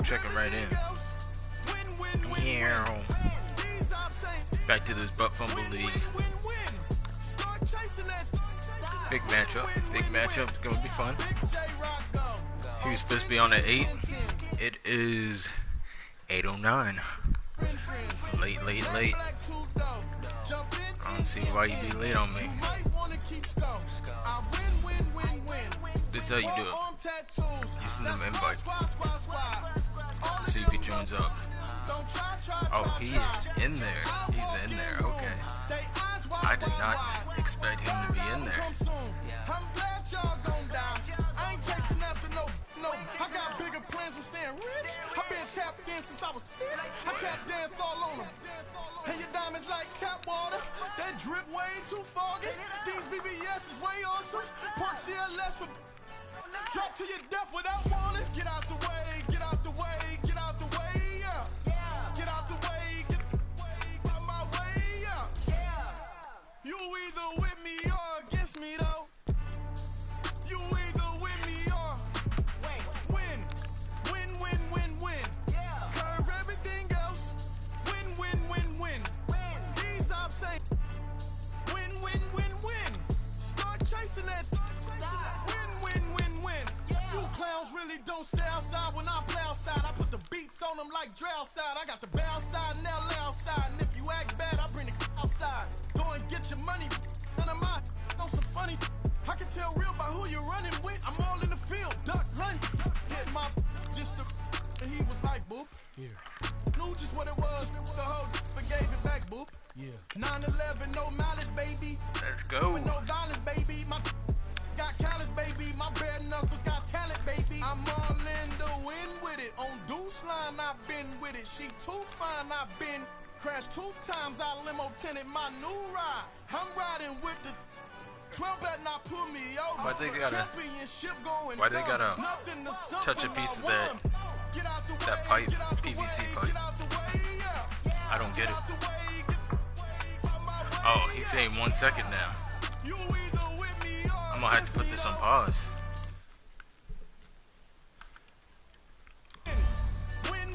checking right in. Yeah. Back to this butt fumble league. Big matchup. Big matchup. It's gonna be fun. He was supposed to be on at 8. It is 8:09. Late. I don't see why you be late on me. This is how you do it. You send them an invite. See if he joins up. Oh, he is in there. He's in there. Okay. I did not expect him to be in there. I got bigger plans than staying rich. I've been tapped in since I was 6. I tap dance all on them. And your diamonds like tap water. That drip way too foggy. These VVS is way awesome. Park CLS for drop to your death without warning. Get out the way, get out the way, get out the way, yeah. Get out the way, get out my way, yeah. You either with me or against me though. You either with me or win. Curve everything else. Win. These ops say win. Start chasing that. Win. You clowns really don't stay outside when I play outside. I put the beats on them like Dre outside. I got the bow side and LA outside. And if you act bad, I bring the outside. Go and get your money. None of my know some funny. I can tell real by who you're running with. I'm all in the field, duck, run. Hit my just the and he was like, boop. Here. Knew just what it was. The whole but gave it back, boop. Yeah. 9/11, no malice, baby. Let's go. With no violence, baby. My got callous, baby. My bare knuckles got talent, baby. I'm all in the win with it. On Deuce line, I've been with it. She too fine, I've been crashed 2 times. I limo tinted my new ride. I'm riding with the 12 better not pull me over. Why they gotta touch a piece of that pipe, PVC pipe? I don't get it. Oh, he's saying 1 second now. I'm gonna have to put this on pause. Win.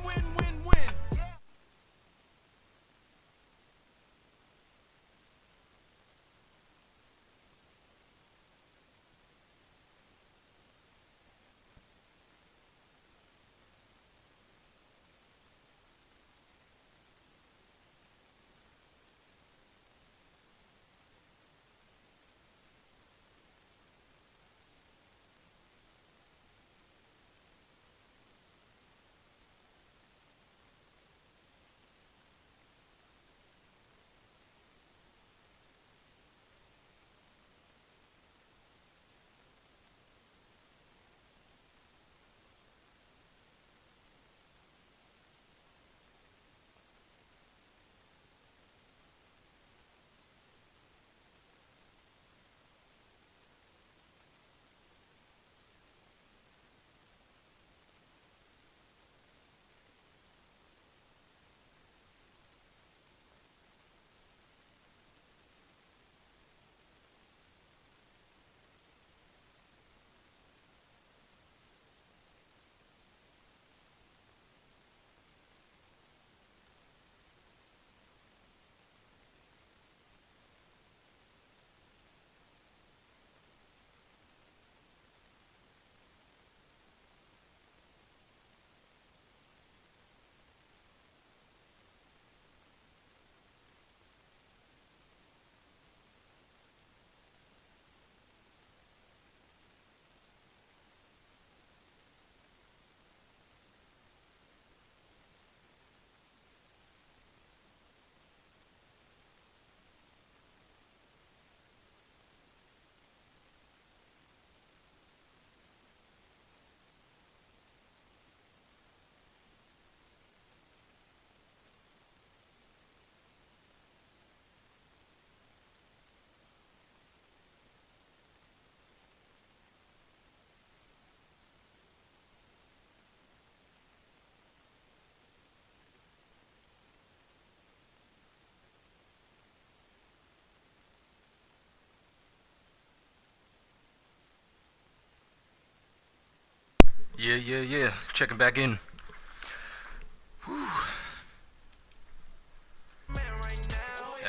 Yeah. Checking back in.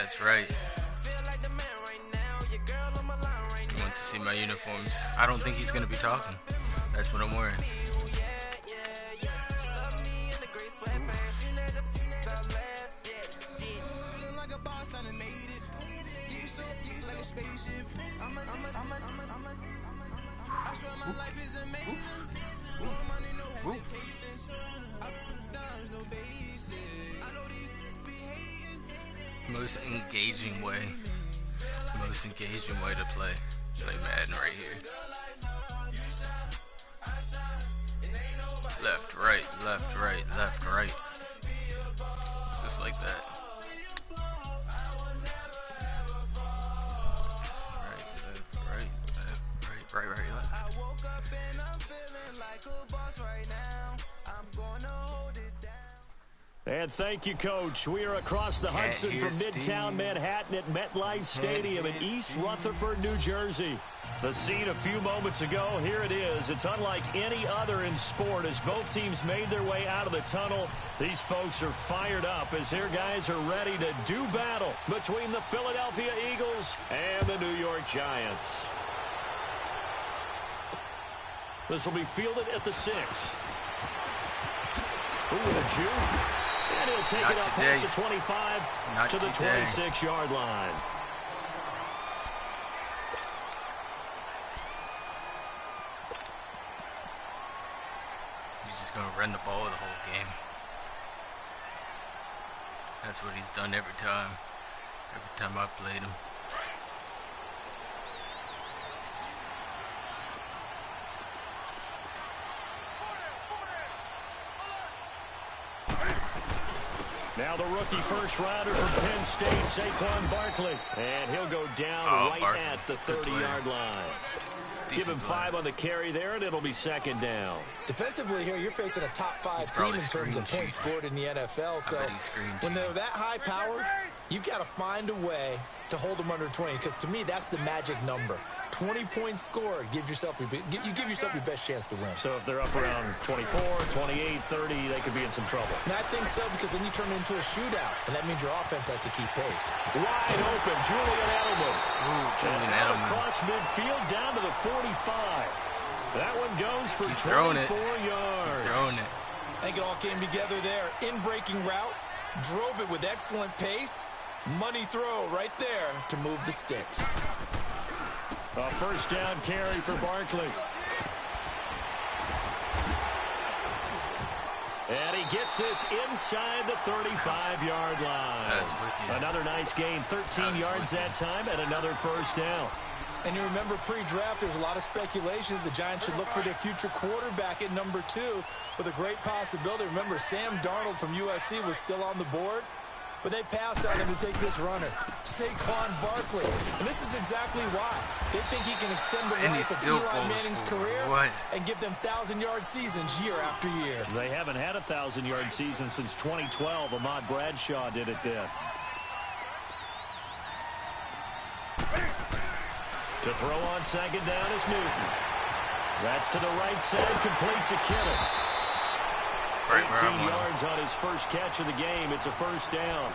That's right. He wants to see my uniforms. I don't think he's going to be talking. That's what I'm wearing. Most engaging way to play Madden right here. Left, right, left, right, left, right. Just like that. Right, left, right, left, right, right, right, left. I woke up and I'm feeling like a boss right now. I'm gonna hold it down. And thank you, Coach. We are across the Hudson from Midtown Manhattan at MetLife Stadium in East Rutherford, New Jersey. The scene a few moments ago, here it is. It's unlike any other in sport as both teams made their way out of the tunnel. These folks are fired up as their guys are ready to do battle between the Philadelphia Eagles and the New York Giants. This will be fielded at the 6. Ooh, with a juke. And he'll take it up past the 25 to the 26-yard line. He's just going to run the ball the whole game. That's what he's done every time I've played him. Now the rookie first-rounder from Penn State, Saquon Barkley. And he'll go down right at the 30-yard line. Give him 5 on the carry there, and it'll be second down. Defensively here, you're facing a top-5 team in terms of points scored in the NFL. So when they're that high-powered, you've got to find a way to hold them under 20. Because to me, that's the magic number. 20-point score gives yourself you give yourself your best chance to win. So if they're up around 24, 28, 30, they could be in some trouble. And I think so, because then you turn it into a shootout, and that means your offense has to keep pace. Wide open, Julian Edelman. Ooh, Julian Edelman. Across midfield, down to the 45. That one goes for 24 yards. Keep throwing it. I think it all came together there. In-breaking route, drove it with excellent pace. Money throw right there to move the sticks. A first down carry for Barkley. And he gets this inside the 35-yard line. Another nice gain, 13 yards that time, and another first down. And you remember pre-draft, there's a lot of speculation that the Giants should look for their future quarterback at number 2 with a great possibility. Remember, Sam Darnold from USC was still on the board, but they passed on him to take this runner, Saquon Barkley. And this is exactly why. They think he can extend the life of Eli Manning's career and give them 1,000-yard seasons year after year. They haven't had a 1,000-yard season since 2012. Ahmad Bradshaw did it then. To throw on second down is Newton. That's to the right side, complete to Kittle. 18 yards on his first catch of the game. It's a first down.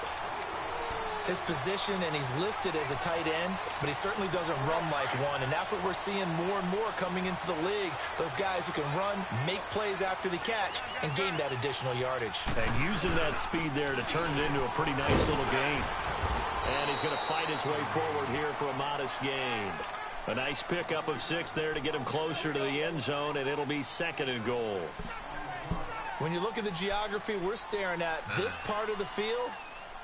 His position, and he's listed as a tight end, but he certainly doesn't run like one, and that's what we're seeing more and more coming into the league. Those guys who can run, make plays after the catch, and gain that additional yardage. And using that speed there to turn it into a pretty nice little gain. And he's going to fight his way forward here for a modest gain. A nice pickup of 6 there to get him closer to the end zone, and it'll be second and goal. When you look at the geography we're staring at, this part of the field,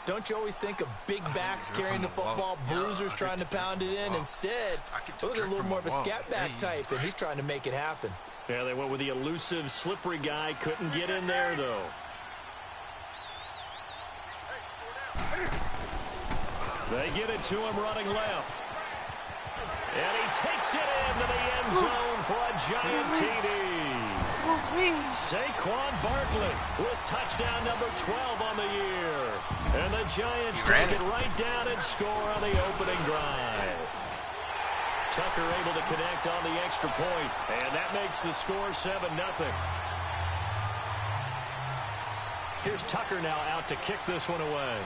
don't you always think of big backs carrying the football, bruisers trying to pound it in? Instead, look at a little more of a scat back type, and he's trying to make it happen. Yeah, they went with the elusive, slippery guy. Couldn't get in there, though. They get it to him running left. And he takes it into the end zone for a giant TD. Saquon Barkley with touchdown number 12 on the year. And the Giants take it right down and score on the opening drive. Tucker able to connect on the extra point, and that makes the score 7-0. Here's Tucker now out to kick this one away.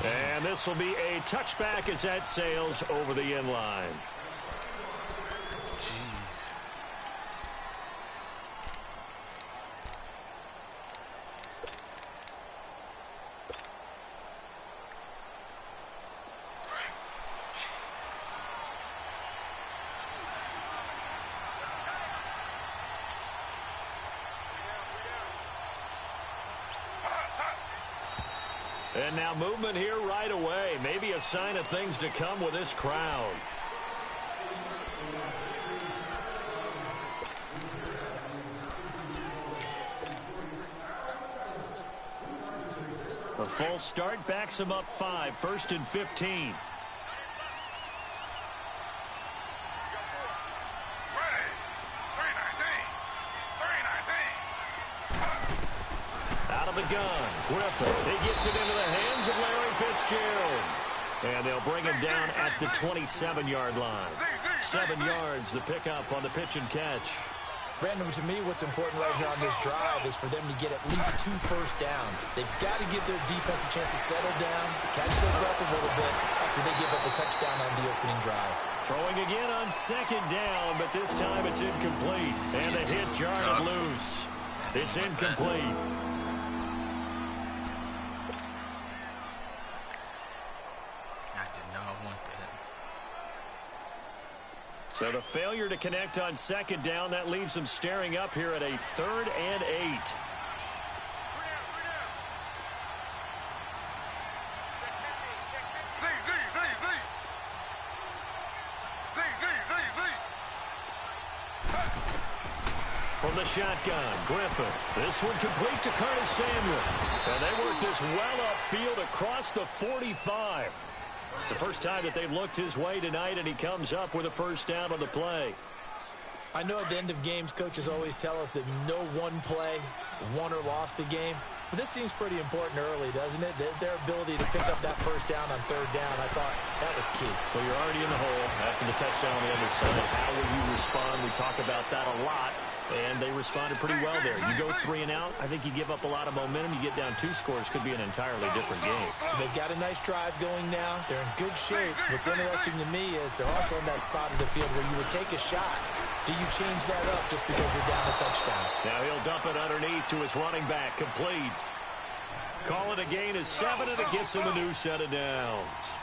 And this will be a touchback as that sails over the end line. Jeez. And now movement here right away. Maybe a sign of things to come with this crowd. A false start backs him up 5, 1st and 15. Out of the gun, Griffin. He gets it into the hands of Larry Fitzgerald. And they'll bring him down at the 27-yard line. 7 yards, the pickup on the pitch and catch. Brandon, to me, what's important right here on this drive is for them to get at least 2 first downs. They've got to give their defense a chance to settle down, catch their breath a little bit after they give up a touchdown on the opening drive. Throwing again on 2nd down, but this time it's incomplete. And the hit jarred it loose. It's incomplete. So the failure to connect on 2nd down, that leaves them staring up here at a 3rd and 8. From the shotgun, Griffin. This one complete to Curtis Samuel. And they work this well upfield across the 45. It's the first time that they've looked his way tonight, and he comes up with a first down on the play. I know at the end of games, coaches always tell us that no one play won or lost a game. But this seems pretty important early, doesn't it? Their ability to pick up that first down on 3rd down, I thought that was key. Well, you're already in the hole after the touchdown on the other side. How will you respond? We talk about that a lot. And they responded pretty well there. You go 3 and out, I think you give up a lot of momentum. You get down 2 scores, could be an entirely different game. So they've got a nice drive going now. They're in good shape. What's interesting to me is they're also in that spot of the field where you would take a shot. Do you change that up just because you're down a touchdown? Now he'll dump it underneath to his running back, complete. Call it a gain of 7, and it gets him a new set of downs.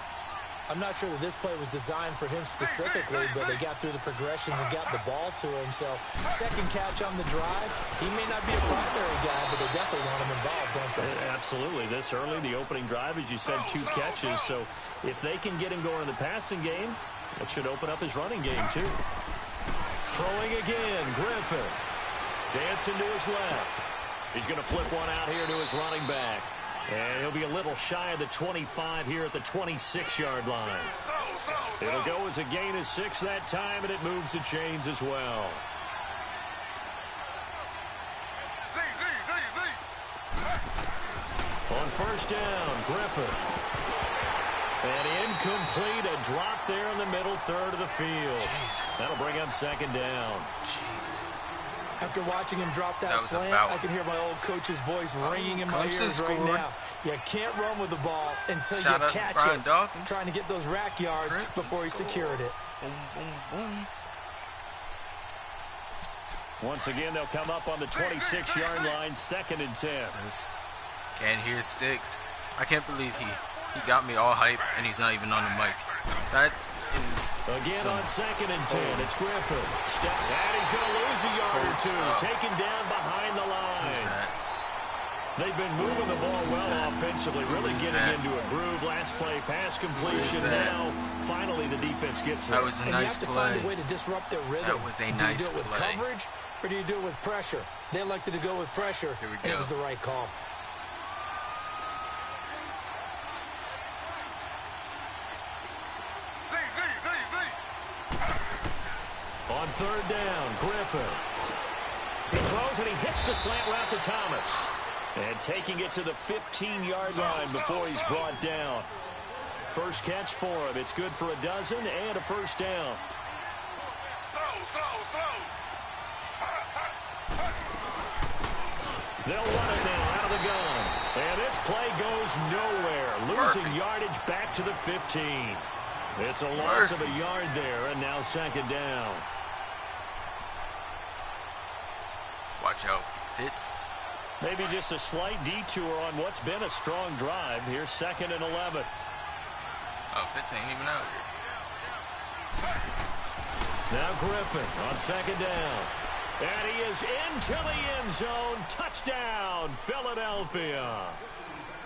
I'm not sure that this play was designed for him specifically, but they got through the progressions and got the ball to him. So, 2nd catch on the drive. He may not be a primary guy, but they definitely want him involved, don't they? Absolutely. This early, the opening drive, as you said, 2 catches. So, if they can get him going in the passing game, that should open up his running game, too. Throwing again, Griffin. Dancing to his left. He's going to flip one out here to his running back. And he'll be a little shy of the 25 here at the 26-yard line. It'll go as a gain of 6 that time, and it moves the chains as well. On 1st down, Griffin. And incomplete, a drop there in the middle 3rd of the field. Jeez. That'll bring up 2nd down. Jeez. After watching him drop that slant, I can hear my old coach's voice ringing in my ears right now. You can't run with the ball until you catch it. Trying to get those rack yards before he secured it. Boom, boom, boom. Once again, they'll come up on the 26-yard line, 2nd and 10. Can't hear Sticks. I can't believe he got me all hype, and he's not even on the mic. That is again on 2nd and 10. It's Griffin. And he's going to lose a yard or 2. Taken down behind the line. They've been moving the ball well offensively, really getting into a groove. Last play, pass completion. Now, finally, the defense gets there. That was a nice play. You have to find a way to disrupt their rhythm. That was a nice play. Do you do it with coverage, or do you do it with pressure? They elected to go with pressure, and it was the right call. On 3rd down, Griffin. He throws and he hits the slant route to Thomas. And taking it to the 15-yard line before he's brought down. First catch for him. It's good for a dozen and a first down. They'll run it now out of the gun. And this play goes nowhere. Losing yardage back to the 15. It's a loss of a yard there, and now second down. Watch out for Fitz. Maybe just a slight detour on what's been a strong drive. Here's 2nd and 11. Oh, Fitz ain't even out here. Now Griffin on 2nd down. And he is into the end zone. Touchdown, Philadelphia.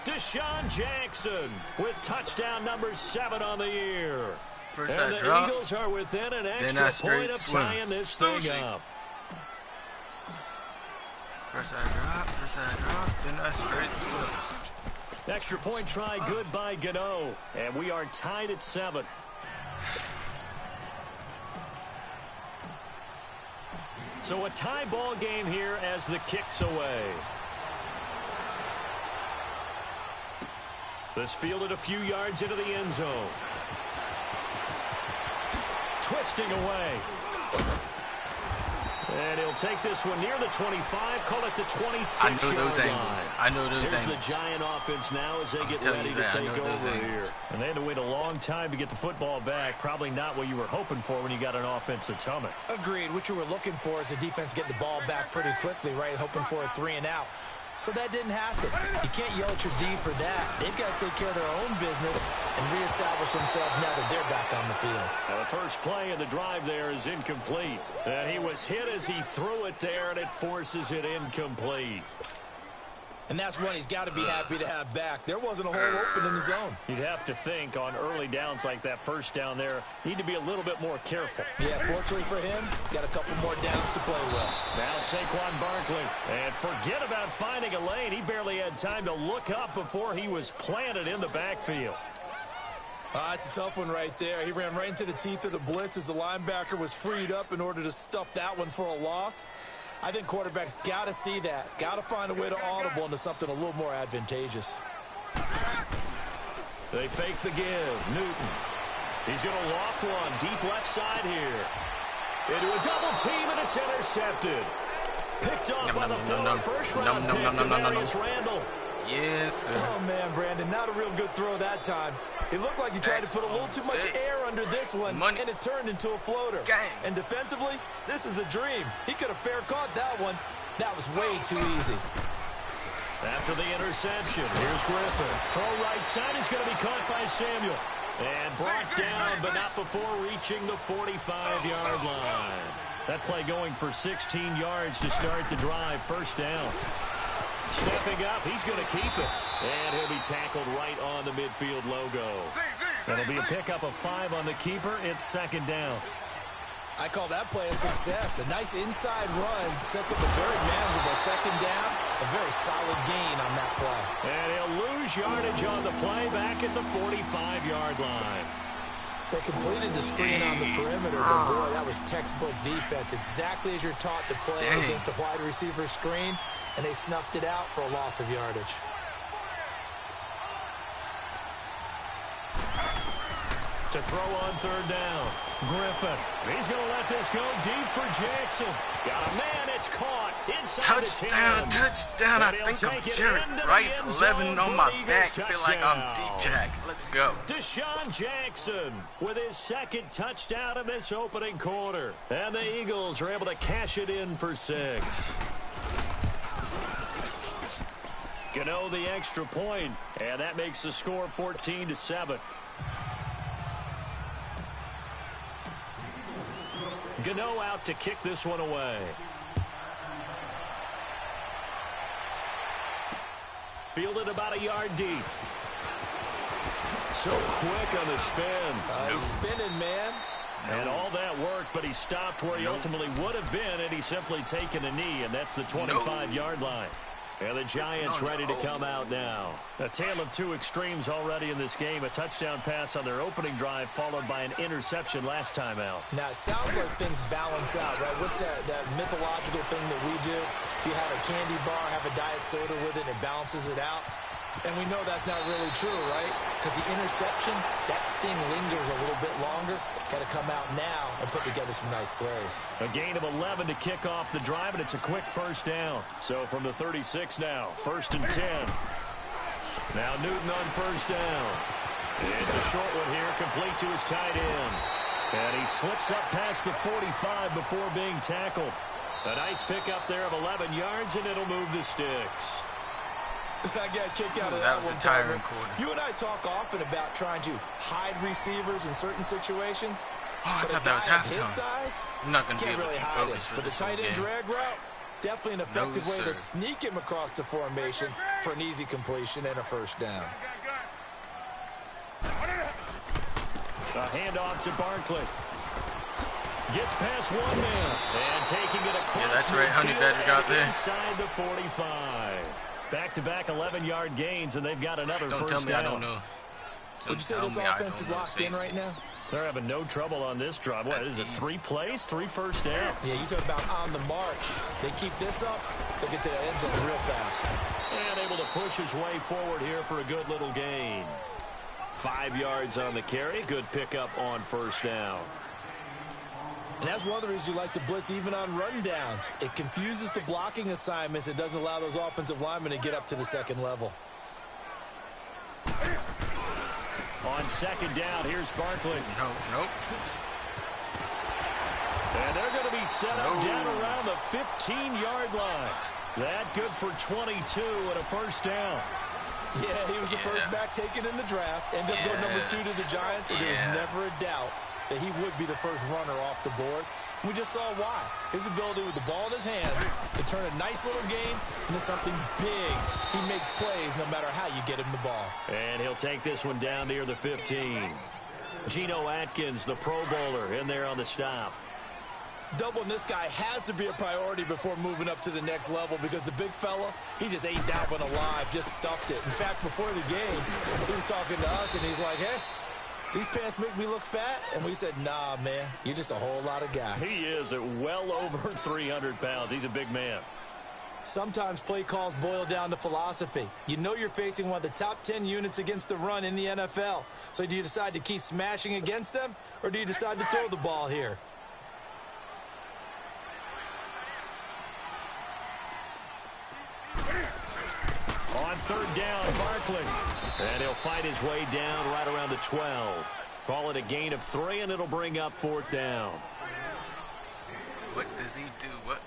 Deshaun Jackson with touchdown number 7 on the year. First and the drop, Eagles are within an extra point of tying this thing up. First side drop, then a straight swim. Extra point try good by Gano. And we are tied at 7. So a tie ball game here as the kick's away. This fielded a few yards into the end zone. Twisting away. And he'll take this one near the 25, call it the 26-yard line. I know those angles. I know those Here's angles. the Giant offense now as they get ready to take over here. And they had to wait a long time to get the football back. Probably not what you were hoping for when you got an offense that's humming. Agreed. What you were looking for is the defense getting the ball back pretty quickly, right? Hoping for a 3 and out. So that didn't happen. You can't yell at your D for that. They've got to take care of their own business and reestablish themselves now that they're back on the field. Now the first play of the drive there is incomplete. And he was hit as he threw it there, and it forces it incomplete. And that's one he's got to be happy to have back. There wasn't a hole open in the zone. You'd have to think on early downs like that first down there, need to be a little bit more careful. Yeah, fortunately for him, got a couple more downs to play with. Now Saquon Barkley. And forget about finding a lane. He barely had time to look up before he was planted in the backfield. It's a tough one right there. He ran right into the teeth of the blitz as the linebacker was freed up in order to stuff that one for a loss. I think quarterbacks got to see that. Got to find a way to audible into something a little more advantageous. They fake the give. Newton. He's going to loft one. Deep left side here. Into a double team, and it's intercepted. Picked off by the former first-round pick, Demarius Randall. Yes, sir. Oh, man, Brandon, not a real good throw that time. It looked like he tried to put a little too much air under this one, and it turned into a floater. And defensively, this is a dream. He could have fair caught that one. That was way too easy. After the interception, here's Griffin. Throw right side is going to be caught by Samuel. And brought down, but not before reaching the 45-yard line. That play going for 16 yards to start the drive. First down. Stepping up, he's going to keep it. And he'll be tackled right on the midfield logo. That'll be a pickup of 5 on the keeper. It's second down. I call that play a success. A nice inside run sets up a very manageable second down. A very solid gain on that play. And he'll lose yardage on the play back at the 45-yard line. They completed the screen on the perimeter, but boy, that was textbook defense. Exactly as you're taught to play against a wide receiver screen, and they snuffed it out for a loss of yardage. To throw on third down, Griffin. He's going to let this go deep for Jackson. Got a man, it's caught inside the 10. Touchdown. I think I'm Jerry Rice, 11 on my back. I feel like I'm D-Jack. Let's go. Deshaun Jackson with his second touchdown in this opening quarter. And the Eagles are able to cash it in for 6. Gano the extra point, and that makes the score 14-7. Gano out to kick this one away. Fielded about a yard deep. So quick on the spin. He's spinning, man. And all that work, but he stopped where he ultimately would have been, and he's simply taken a knee, and that's the 25-yard line. And the Giants ready to come out now. A tale of two extremes already in this game. A touchdown pass on their opening drive, followed by an interception last time out. Now, it sounds like things balance out, right? What's that mythological thing that we do? If you have a candy bar, have a diet soda with it, and it balances it out. And we know that's not really true, right? Because the interception, that sting lingers a little bit longer. Got to come out now and put together some nice plays. A gain of 11 to kick off the drive, and it's a quick first down. So from the 36 now, 1st and 10. Now Newton on first down. It's a short one here, complete to his tight end. And he slips up past the 45 before being tackled. A nice pickup there of 11 yards, and it'll move the sticks. I got kicked out of that was a tiring quarter. You and I talk often about trying to hide receivers in certain situations. Oh, I thought that was halftime. His size, I'm not going to be able really to keep hide focus for But the this whole tight end game. drag route, definitely an effective way sir. to sneak him across the formation for an easy completion and a first down. A handoff to Barkley. Gets past one man. And taking it across. Yeah, that's right. Honey Badger got there. Inside the 45. Back-to-back 11-yard gains, and they've got another Don't first tell me down. I don't know. Would you say this offense is locked in right now? They're having no trouble on this drive. What is it, 3 plays, 3 first downs? Yeah, you talk about on the march. They keep this up, they'll get to the end zone real fast. And able to push his way forward here for a good little gain. 5 yards on the carry. Good pickup on first down. And that's one of the reasons you like to blitz even on rundowns. It confuses the blocking assignments. It doesn't allow those offensive linemen to get up to the second level. On second down, here's Barkley. Nope. And they're going to be set up down around the 15-yard line. That good for 22 and a first down. Yeah, he was the first back taken in the draft. Ended up going number 2 to the Giants, and there was never a doubt that he would be the first runner off the board. We just saw why. His ability with the ball in his hand to turn a nice little game into something big. He makes plays no matter how you get him the ball. And he'll take this one down near the 15. Geno Atkins, the Pro Bowler, in there on the stop. Doubling this guy has to be a priority before moving up to the next level because the big fella, he just ate that one alive, just stuffed it. In fact, before the game, he was talking to us, and he's like, hey, these pants make me look fat? And we said, nah, man, you're just a whole lot of guy. He is at well over 300 pounds. He's a big man. Sometimes play calls boil down to philosophy. You know you're facing one of the top 10 units against the run in the NFL. So do you decide to keep smashing against them, or do you decide to throw the ball here? On third down, Barkley. And he'll fight his way down right around the 12. Call it a gain of 3, and it'll bring up fourth down. What does he do? What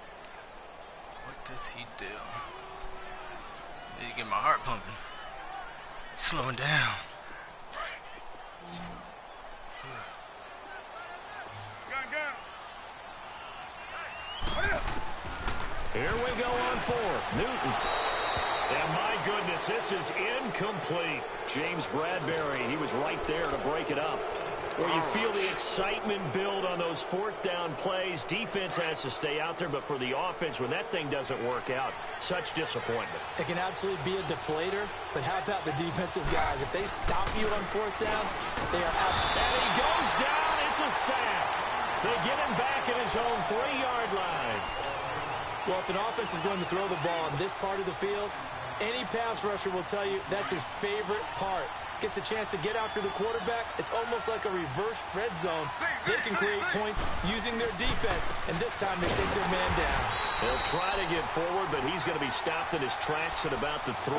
does he do? You get my heart pumping. Slowing down. Here we go on fourth. Newton. And my goodness, this is incomplete. James Bradbury, he was right there to break it up. Where you feel the excitement build on those fourth down plays. Defense has to stay out there, but for the offense, when that thing doesn't work out, such disappointment. It can absolutely be a deflator, but how about the defensive guys? If they stop you on fourth down, they are out. And he goes down. It's a sack. They get him back at his own 3-yard line. Well, if an offense is going to throw the ball on this part of the field, any pass rusher will tell you that's his favorite part. Gets a chance to get after the quarterback. It's almost like a reverse red zone. They can create points using their defense, and this time they take their man down. He'll try to get forward, but he's going to be stopped in his tracks at about the 3.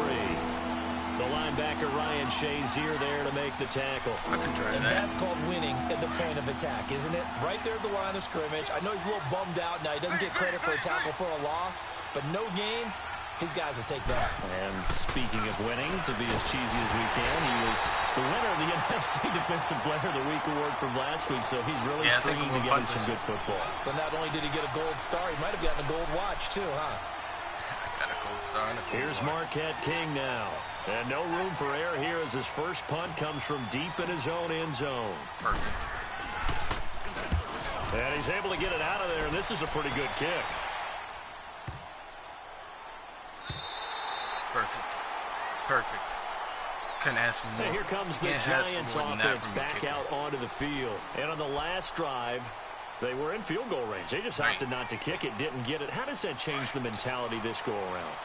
The linebacker, Ryan Shazier, there to make the tackle. I can try and that. That's called winning at the point of attack, isn't it? Right there at the line of scrimmage. I know he's a little bummed out now. He doesn't get credit for a tackle for a loss, but no gain. His guys will take that. And speaking of winning, to be as cheesy as we can, he was the winner of the NFC Defensive Player of the Week award from last week, so he's really stringing together some good football. So not only did he get a gold star, he might have gotten a gold watch too, huh? Got a gold star and a gold Here's watch. Marquette King now. And no room for error here as his first punt comes from deep in his own end zone. Perfect. And he's able to get it out of there, and this is a pretty good kick. Perfect. Couldn't ask for more. And here comes the Giants offense back out onto the field. And on the last drive, they were in field goal range. They just opted not to kick it, didn't get it. How does that change the mentality this go around?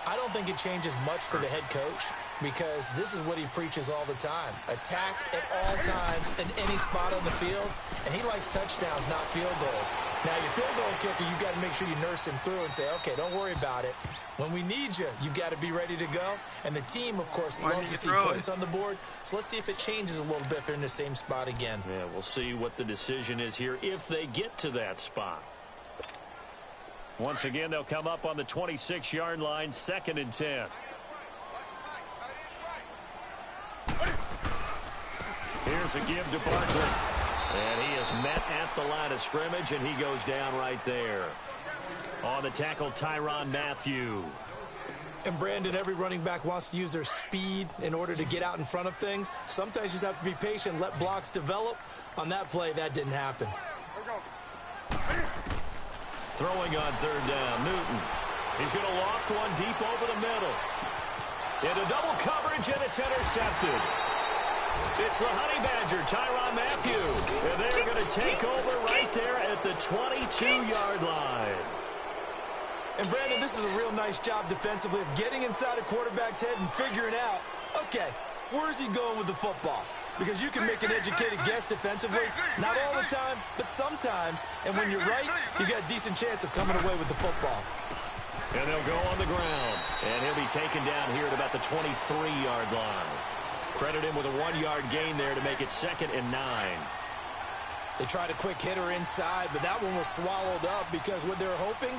I don't think it changes much for the head coach because this is what he preaches all the time. Attack at all times in any spot on the field, and he likes touchdowns, not field goals. Now, your field goal kicker, you've got to make sure you nurse him through and say, okay, don't worry about it. When we need you, you've got to be ready to go. And the team, of course, loves to see points on the board. So let's see if it changes a little bit if they're in the same spot again. Yeah, we'll see what the decision is here if they get to that spot. Once again, they'll come up on the 26-yard line, 2nd and 10. Here's a give to Barkley. And he is met at the line of scrimmage, and he goes down right there. On the tackle, Tyrann Mathieu. And, Brandon, every running back wants to use their speed in order to get out in front of things. Sometimes you just have to be patient, let blocks develop. On that play, that didn't happen. Throwing on 3rd down, Newton. He's going to loft one deep over the middle. Into double coverage, and it's intercepted. It's the Honey Badger, Tyrann Mathieu. And they're going to take over right there at the 22-yard line. And, Brandon, this is a real nice job defensively of getting inside a quarterback's head and figuring out, okay, where's he going with the football? Because you can make an educated guess defensively, not all the time, but sometimes. And when you're right, you've got a decent chance of coming away with the football. And they'll go on the ground. And he'll be taken down here at about the 23-yard line. Credit him with a 1-yard gain there to make it 2nd and 9. They tried a quick hitter inside, but that one was swallowed up because what they're hoping,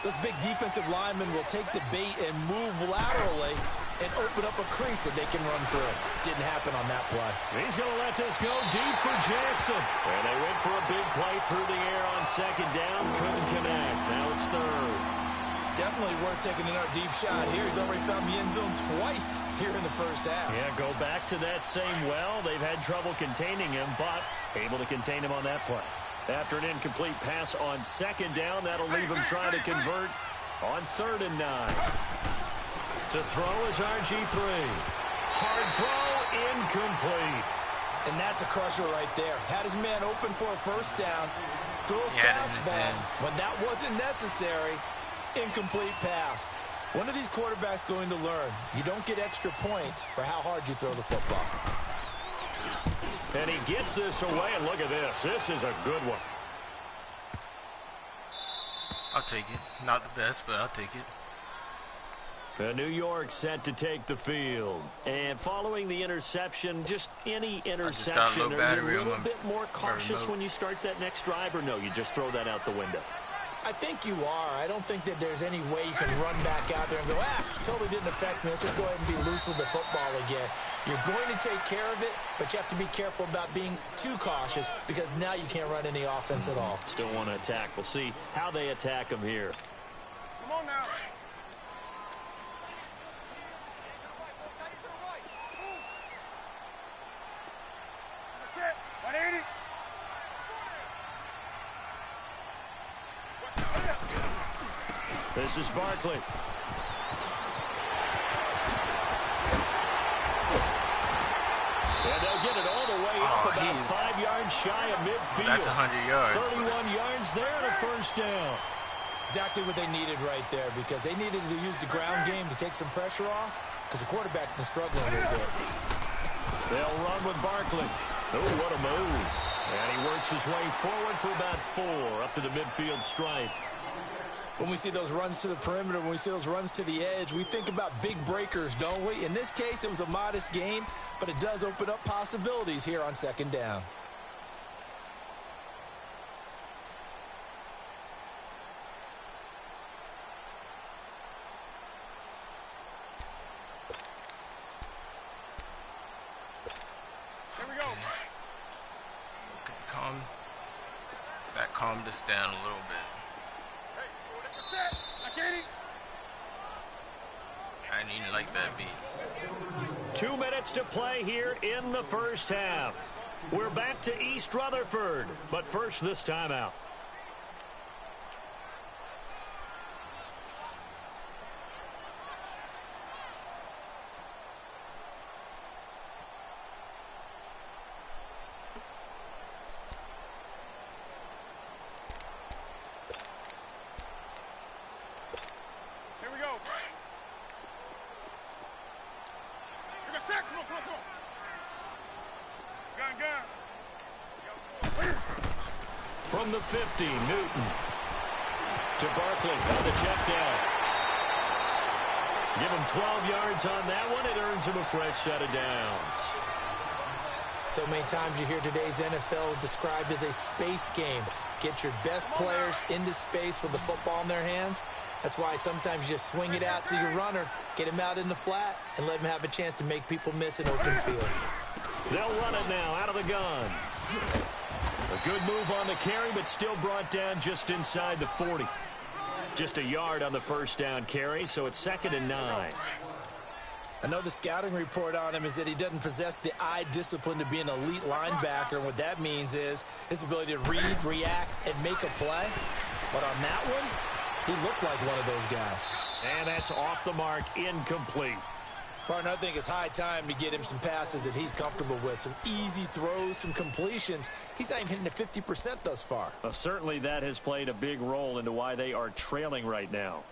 those big defensive linemen will take the bait and move laterally and open up a crease that they can run through. Didn't happen on that play. He's going to let this go deep for Jackson. And they went for a big play through the air on 2nd down. Couldn't connect. Now it's 3rd. Definitely worth taking another deep shot here. He's already found the end zone twice here in the first half. Yeah, go back to that same well. They've had trouble containing him, but able to contain him on that play. After an incomplete pass on 2nd down, that'll leave him trying to convert on 3rd and 9. To throw is RG3. Hard throw, incomplete. And that's a crusher right there. Had his man open for a 1st down. Threw a fastball when that wasn't necessary. Incomplete pass. When are these quarterbacks going to learn? You don't get extra points for how hard you throw the football. And he gets this away, and look at this. This is a good one. I'll take it. Not the best, but I'll take it. New York set to take the field. And following the interception, just any interception, are you a little bit more cautious when you start that next drive, or no, you just throw that out the window? I think you are. I don't think that there's any way you can run back out there and go, totally didn't affect me. Let's just go ahead and be loose with the football again. You're going to take care of it, but you have to be careful about being too cautious because now you can't run any offense at all. Still want to attack. We'll see how they attack him here. Come on now. That's it. 180. This is Barkley. And they'll get it all the way up about 5 yards shy of midfield. That's 100 yards. 31 yards there and a 1st down. Exactly what they needed right there because they needed to use the ground game to take some pressure off because the quarterback's been struggling a little bit. They'll run with Barkley. Oh, what a move. And he works his way forward for about 4 up to the midfield stripe. When we see those runs to the perimeter, when we see those runs to the edge, we think about big breakers, don't we? In this case, it was a modest gain, but it does open up possibilities here on 2nd down. Here we go. Okay, that calmed us down a little bit. I didn't even like that beat. 2 minutes to play here in the 1st half. We're back to East Rutherford, but first this timeout. the 50. Newton to Barkley on the check down. Give him 12 yards on that one. It earns him a fresh set of downs. So many times you hear today's NFL described as a space game. Get your best players into space with the football in their hands. That's why sometimes you just swing it out to your runner, get him out in the flat, and let him have a chance to make people miss an open field. They'll run it now out of the gun. A good move on the carry, but still brought down just inside the 40. Just a yard on the first down carry, so it's 2nd and 9. I know the scouting report on him is that he doesn't possess the eye discipline to be an elite linebacker, and what that means is his ability to read, react, and make a play. But on that one, he looked like one of those guys. And that's off the mark, incomplete. Partner, I think it's high time to get him some passes that he's comfortable with. Some easy throws, some completions. He's not even hitting the 50% thus far. Well, certainly that has played a big role into why they are trailing right now.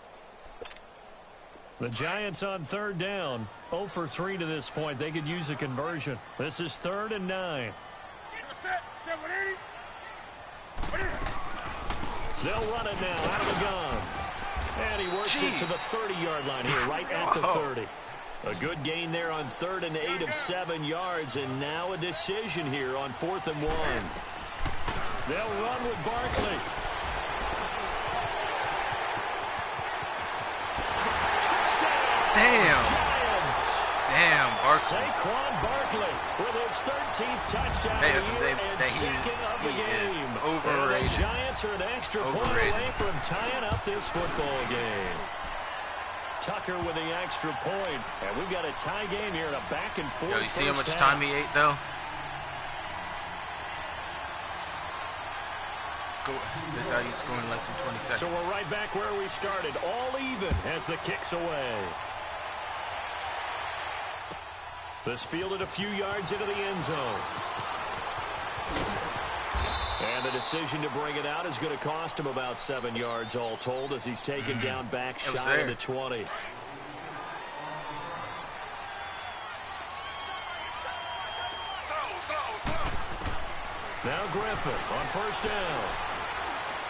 The Giants on 3rd down. 0 for 3 to this point. They could use a conversion. This is 3rd and 9. They'll run it now out of the gun. And he works it to the 30-yard line here, right at the 30. A good gain there on 3rd and 8 of 7 yards, and now a decision here on 4th and 1. They'll run with Barkley. Touchdown! Damn. Giants. Damn, Barkley. Saquon Barkley with his 13th touchdown of the year and second of the game. Overrated. And the Giants are an extra point away from tying up this football game. Tucker with the extra point, and we've got a tie game here in a back and forth. Yo, you see how much time he ate though? This is how you score in less than 20 seconds. So we're right back where we started, all even as the kick's away. This fielded a few yards into the end zone. And the decision to bring it out is going to cost him about 7 yards all told as he's taken down back shy of the 20. Now Griffin on 1st down.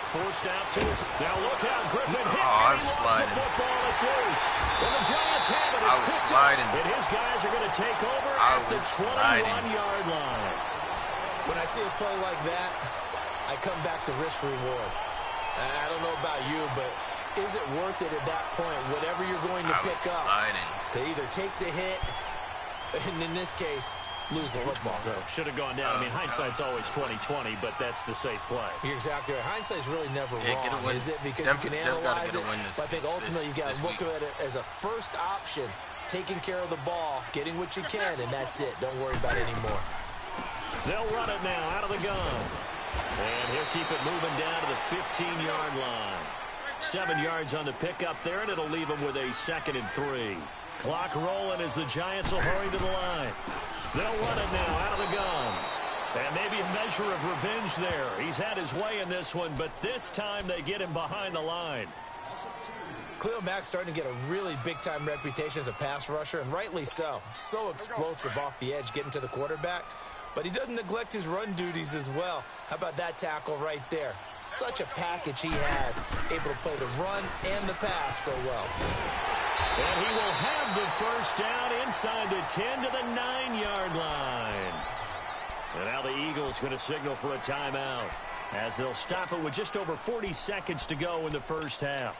Forced out to his... Now look out, Griffin hit. I was sliding. The football, it's loose. And the Giants have it. I was sliding. And his guys are going to take over at the 21-yard line. When I see a play like that, I come back to risk reward. I don't know about you, but is it worth it at that point, whatever you're going to pick up, to either take the hit, and in this case, lose the football? Should have gone down. I mean, hindsight's always 20/20, but that's the safe play. You're exactly right. Hindsight's really never wrong, is it? Because you can analyze it, but I think ultimately you got to look at it as a first option, taking care of the ball, getting what you can, and that's it. Don't worry about it anymore. They'll run it now out of the gun. And he'll keep it moving down to the 15-yard line. 7 yards on the pickup there, and it'll leave him with a 2nd and 3. Clock rolling as the Giants will hurry to the line. They'll run it now out of the gun. And maybe a measure of revenge there. He's had his way in this one, but this time they get him behind the line. Khalil Mack's starting to get a really big-time reputation as a pass rusher, and rightly so. So explosive off the edge getting to the quarterback. But he doesn't neglect his run duties as well. How about that tackle right there? Such a package he has, able to play the run and the pass so well. And he will have the first down inside the 10 to the 9-yard line. And now the Eagles going to signal for a timeout as they'll stop it with just over 40 seconds to go in the first half.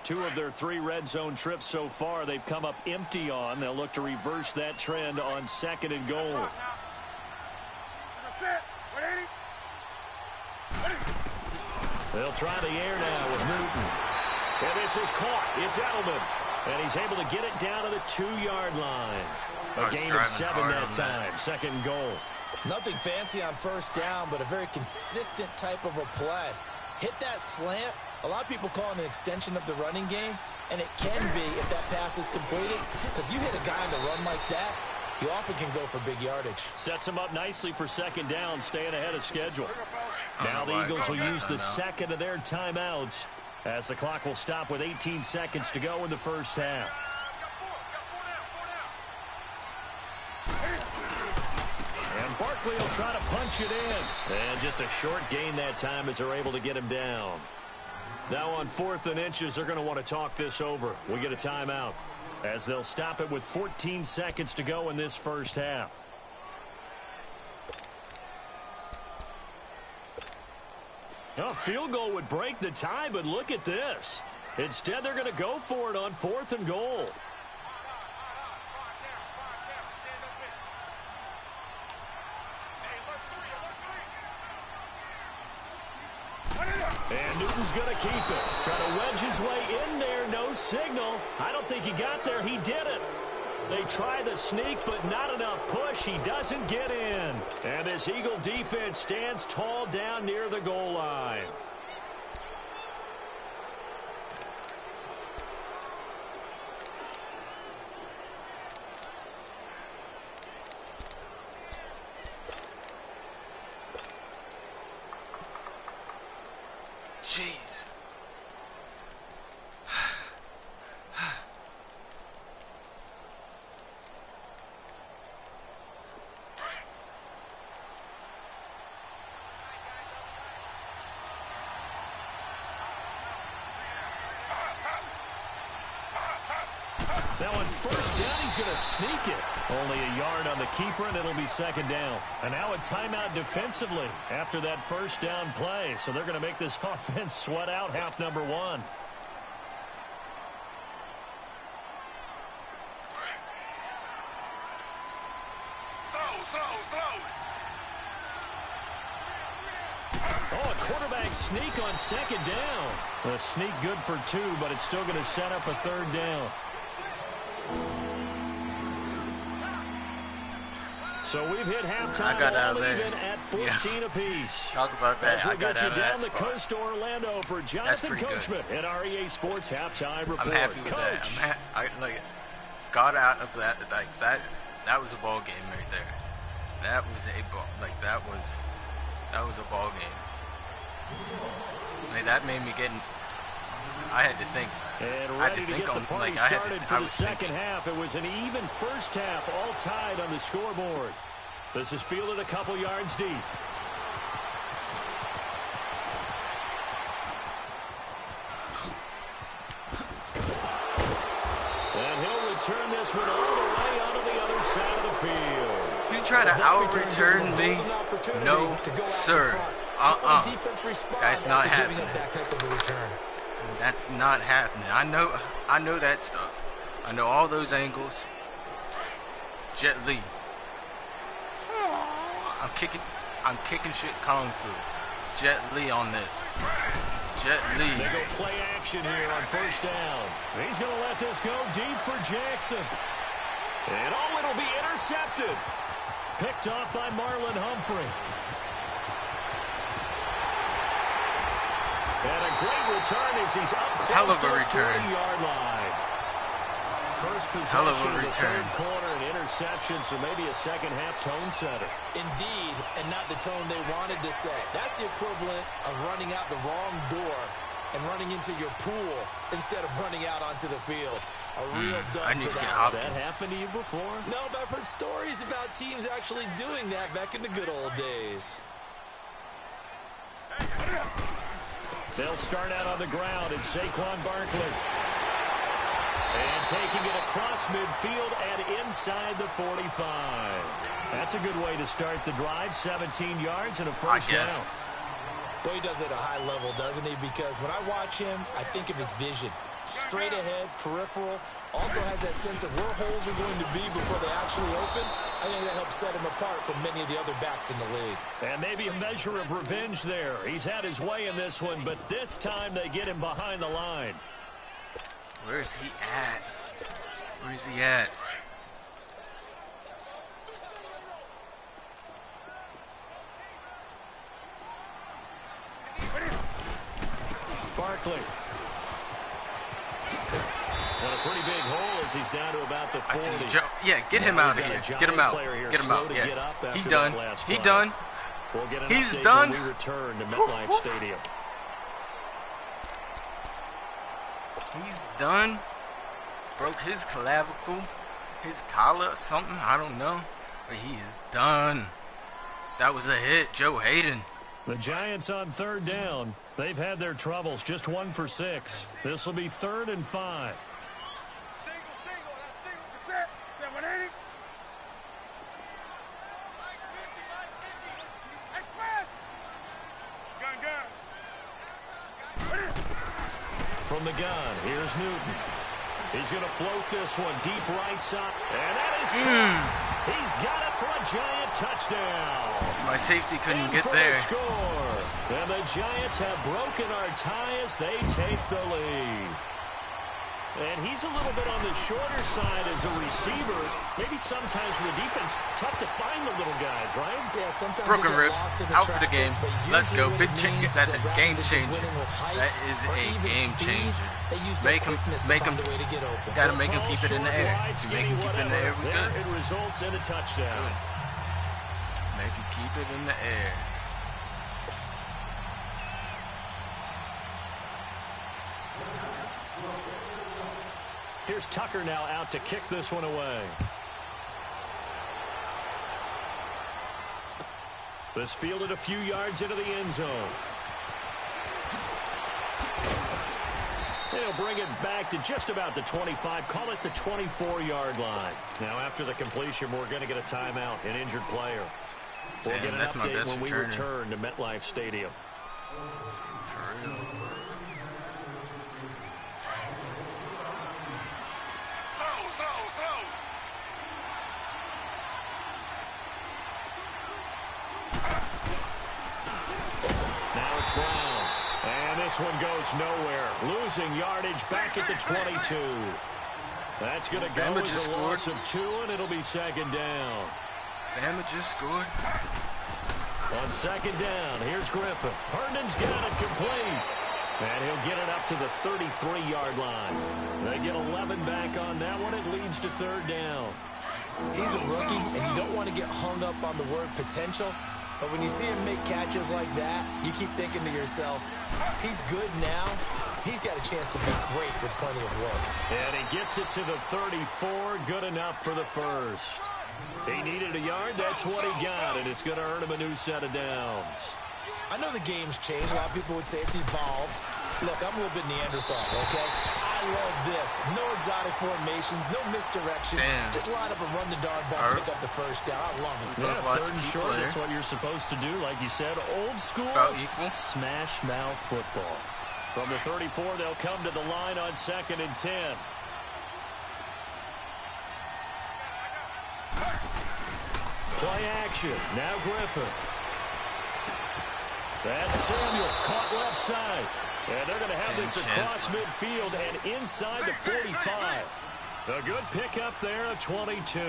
2 of their 3 red zone trips so far they've come up empty on. They'll look to reverse that trend on 2nd and goal. They'll try the air now with Newton. And this is caught. It's Edelman. And he's able to get it down to the 2-yard line. A gain of 7 that time. 2nd goal. Nothing fancy on first down, but a very consistent type of a play. Hit that slant. A lot of people call it an extension of the running game, and it can be if that pass is completed, because you hit a guy on the run like that, you often can go for big yardage. Sets him up nicely for 2nd down, staying ahead of schedule. Now the Eagles will use the 2nd of their timeouts as the clock will stop with 18 seconds to go in the first half. And Barkley likely he'll try to punch it in. And just a short gain that time as they're able to get him down. Now on 4th and inches, they're going to want to talk this over. We get a timeout as they'll stop it with 14 seconds to go in this first half. A field goal would break the tie, but look at this. Instead, they're going to go for it on 4th and goal. And Newton's going to keep it. Trying to wedge his way in there. No signal. I don't think he got there. He did it. They try the sneak, but not enough push. He doesn't get in. And this Eagle defense stands tall down near the goal line. Jeez. Now on first down, he's going to sneak it. Only a yard on the keeper, and it'll be second down. And now a timeout defensively after that first down play. So they're going to make this offense sweat out half number one. Oh, a quarterback sneak on second down. A sneak good for 2, but it's still going to set up a third down. So we've hit halftime. I got out of there. At 14 apiece. Talk about that. I got out of that down the coast to Orlando for Jonathan Coachman at REA Sports Halftime Report. I'm happy with Coach. that. I got out of that. Like that was a ball game right there. That was a ball. Like that was a ball game. Like that made me get. I had to think. And I had ready to to think get on the party like started for I the was second thinking. half. It was an even first half, all tied on the scoreboard. This is fielded a couple yards deep. And he'll return this one all the way onto the other side of the field. You try to out-return me? No, sir. That's not happening. That's not happening. I know that stuff. I know all those angles. Jet Li. I'm kicking shit kung fu. Jet Li on this. Jet Li. They go play action here on first down. He's going to let this go deep for Jackson. And oh, it'll be intercepted. Picked off by Marlon Humphrey. And a great return as he's up close to the 40-yard line. First possession of the third quarter, an interception, so maybe a second-half tone setter. Indeed, and not the tone they wanted to set. That's the equivalent of running out the wrong door and running into your pool instead of running out onto the field. A real dud for that. Has that happened to you before? No, but I've heard stories about teams actually doing that back in the good old days. They'll start out on the ground, and Saquon Barkley. And taking it across midfield and inside the 45. That's a good way to start the drive. 17 yards and a first down. Well, he does it at a high level, doesn't he? Because when I watch him, I think of his vision. Straight ahead, peripheral. Also has that sense of where holes are going to be before they actually open. I think that helps set him apart from many of the other backs in the league. And maybe a measure of revenge there. He's had his way in this one, but this time they get him behind the line. Where's he at? Where's he at? Barkley. And a pretty big hole as he's down to about the 40. Yeah, get him out of here. Get him out. Get him out. Yeah. He's done. He's done. He's done. We return to MetLife Stadium. He's done. Broke his clavicle, his collar or something. I don't know. But he is done. That was a hit, Joe Hayden. The Giants on third down. They've had their troubles, just 1 for 6. This will be 3rd and 5. From the gun, here's Newton. He's going to float this one deep right side. And that is caught. He's got it for a Giant touchdown. My safety couldn't get there. Score. And the Giants have broken our tie as they take the lead. And he's a little bit on the shorter side as a receiver. Maybe sometimes for the defense, tough to find the little guys, right? Yeah, sometimes broken ribs, out for the game. Let's go. Big change. That's a game changer. That is a game changer. Make him. Gotta make him keep it in the air. If you make him keep it in the air, we good. It results in a touchdown. Make him keep it in the air. Here's Tucker now out to kick this one away. This fielded a few yards into the end zone. They'll bring it back to just about the 25. Call it the 24-yard line. Now, after the completion, we're going to get a timeout, an injured player. We'll get an update when we return to MetLife Stadium. For real. Now it's Brown. And this one goes nowhere. Losing yardage back at the 22. That's going to go as a loss of 2, and it'll be 2nd down. Bama just scored. On 2nd down, here's Griffin. Herndon's got it complete. And he'll get it up to the 33-yard line. They get 11 back on that one. It leads to 3rd down. He's a rookie, and you don't want to get hung up on the word potential. But when you see him make catches like that, you keep thinking to yourself, he's good now. He's got a chance to be great with plenty of work. And he gets it to the 34. Good enough for the first. He needed a yard. That's what he got, and it's going to earn him a new set of downs. I know the game's changed. A lot of people would say it's evolved. Look, I'm a little bit Neanderthal, okay? I love this. No exotic formations, no misdirection. Damn. Just line up and run the darn ball, pick up the first down. I love it. Yeah, 3rd and short, that's what you're supposed to do. Like you said, old school, smash mouth football. From the 34, they'll come to the line on 2nd and 10. Play action. Now Griffin. That's Samuel caught left side. And they're going to have this across midfield and inside the 45. A good pickup there at 22.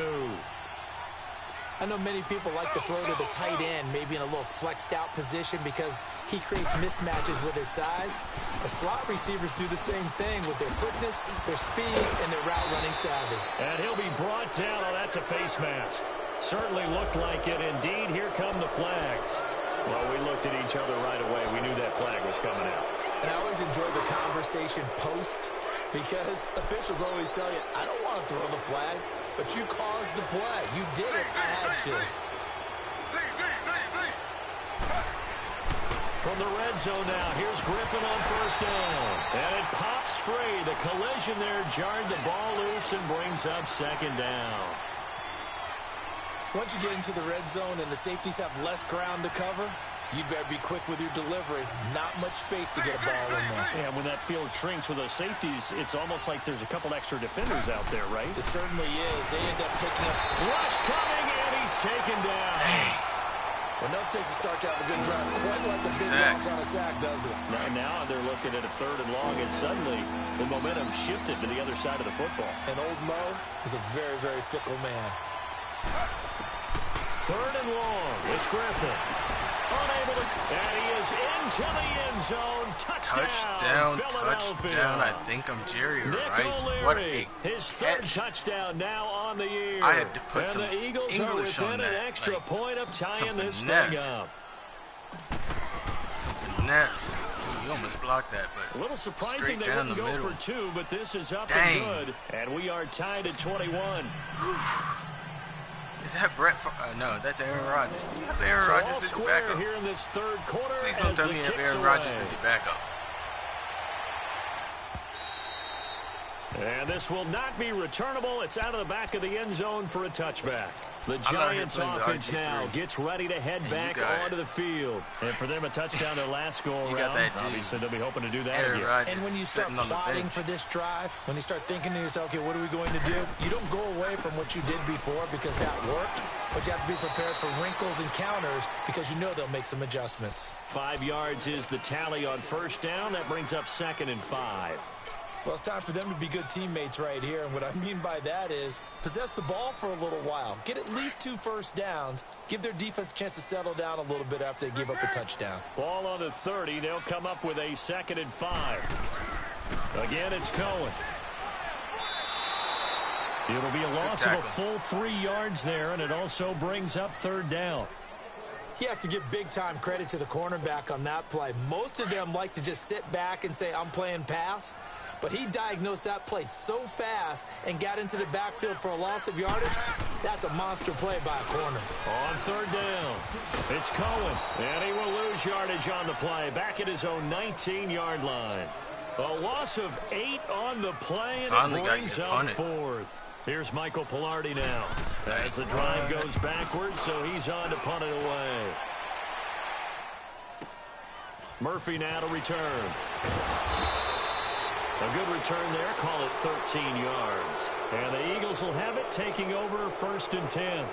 I know many people like to throw to the tight end, maybe in a little flexed out position because he creates mismatches with his size. The slot receivers do the same thing with their quickness, their speed, and their route running savvy. And he'll be brought down. Oh, that's a face mask. Certainly looked like it. Indeed, here come the flags. Well, we looked at each other right away. We knew that flag was coming out. And I always enjoy the conversation post because officials always tell you, I don't want to throw the flag, but you caused the play. You did it. I had to. From the red zone now, here's Griffin on 1st down. And it pops free. The collision there jarred the ball loose and brings up 2nd down. Once you get into the red zone and the safeties have less ground to cover, you better be quick with your delivery. Not much space to get a ball in there. Yeah, when that field shrinks with those safeties, it's almost like there's a couple extra defenders out there, right? It certainly is. They end up taking up. Rush coming, and he's taken down. Well, enough takes a start to have a good run. Quite like the big loss on a sack, does it? Now they're looking at a 3rd and long, and suddenly the momentum shifted to the other side of the football. And old Mo is a very, very fickle man. 3rd and long. It's Griffin. Unable to, and he is into the end zone. Touchdown, touchdown. I think I'm Jerry Rice. What a his 3rd touchdown now on the year. I had to put some the Eagles English are on within that. An extra point of tying this thing up. Some finesse. You almost blocked that, but a little surprising they wouldn't go for 2, but this is up Dang. and good. And we are tied at 21. Is that Brett? No, that's Aaron Rodgers. Do you have Aaron Rodgers as your backup? Here in this third quarter. Please don't tell me you have Aaron Rodgers as your backup. And this will not be returnable. It's out of the back of the end zone for a touchback. The Giants offense now gets ready to head back onto the field. And for them, a touchdown their last go-around. Obviously, they'll be hoping to do that again. And when you start plotting for this drive, when you start thinking to yourself, okay, what are we going to do? You don't go away from what you did before because that worked. But you have to be prepared for wrinkles and counters because you know they'll make some adjustments. 5 yards is the tally on first down. That brings up 2nd and 5. Well, it's time for them to be good teammates right here. And what I mean by that is possess the ball for a little while. Get at least 2 first downs. Give their defense a chance to settle down a little bit after they give up a touchdown. Ball on the 30. They'll come up with a 2nd and 5. Again, it's Cohen. It'll be a loss of a full 3 yards there, and it also brings up 3rd down. You have to give big-time credit to the cornerback on that play. Most of them like to just sit back and say, I'm playing pass. But he diagnosed that play so fast and got into the backfield for a loss of yardage. That's a monster play by a corner. On 3rd down, it's Cohen. And he will lose yardage on the play, back at his own 19-yard line. A loss of 8 on the play, and it brings up 4th. Here's Michael Pilardi now. As the drive goes backwards, so he's on to punt it away. Murphy now to return. A good return there. Call it 13 yards. And the Eagles will have it, taking over 1st and 10.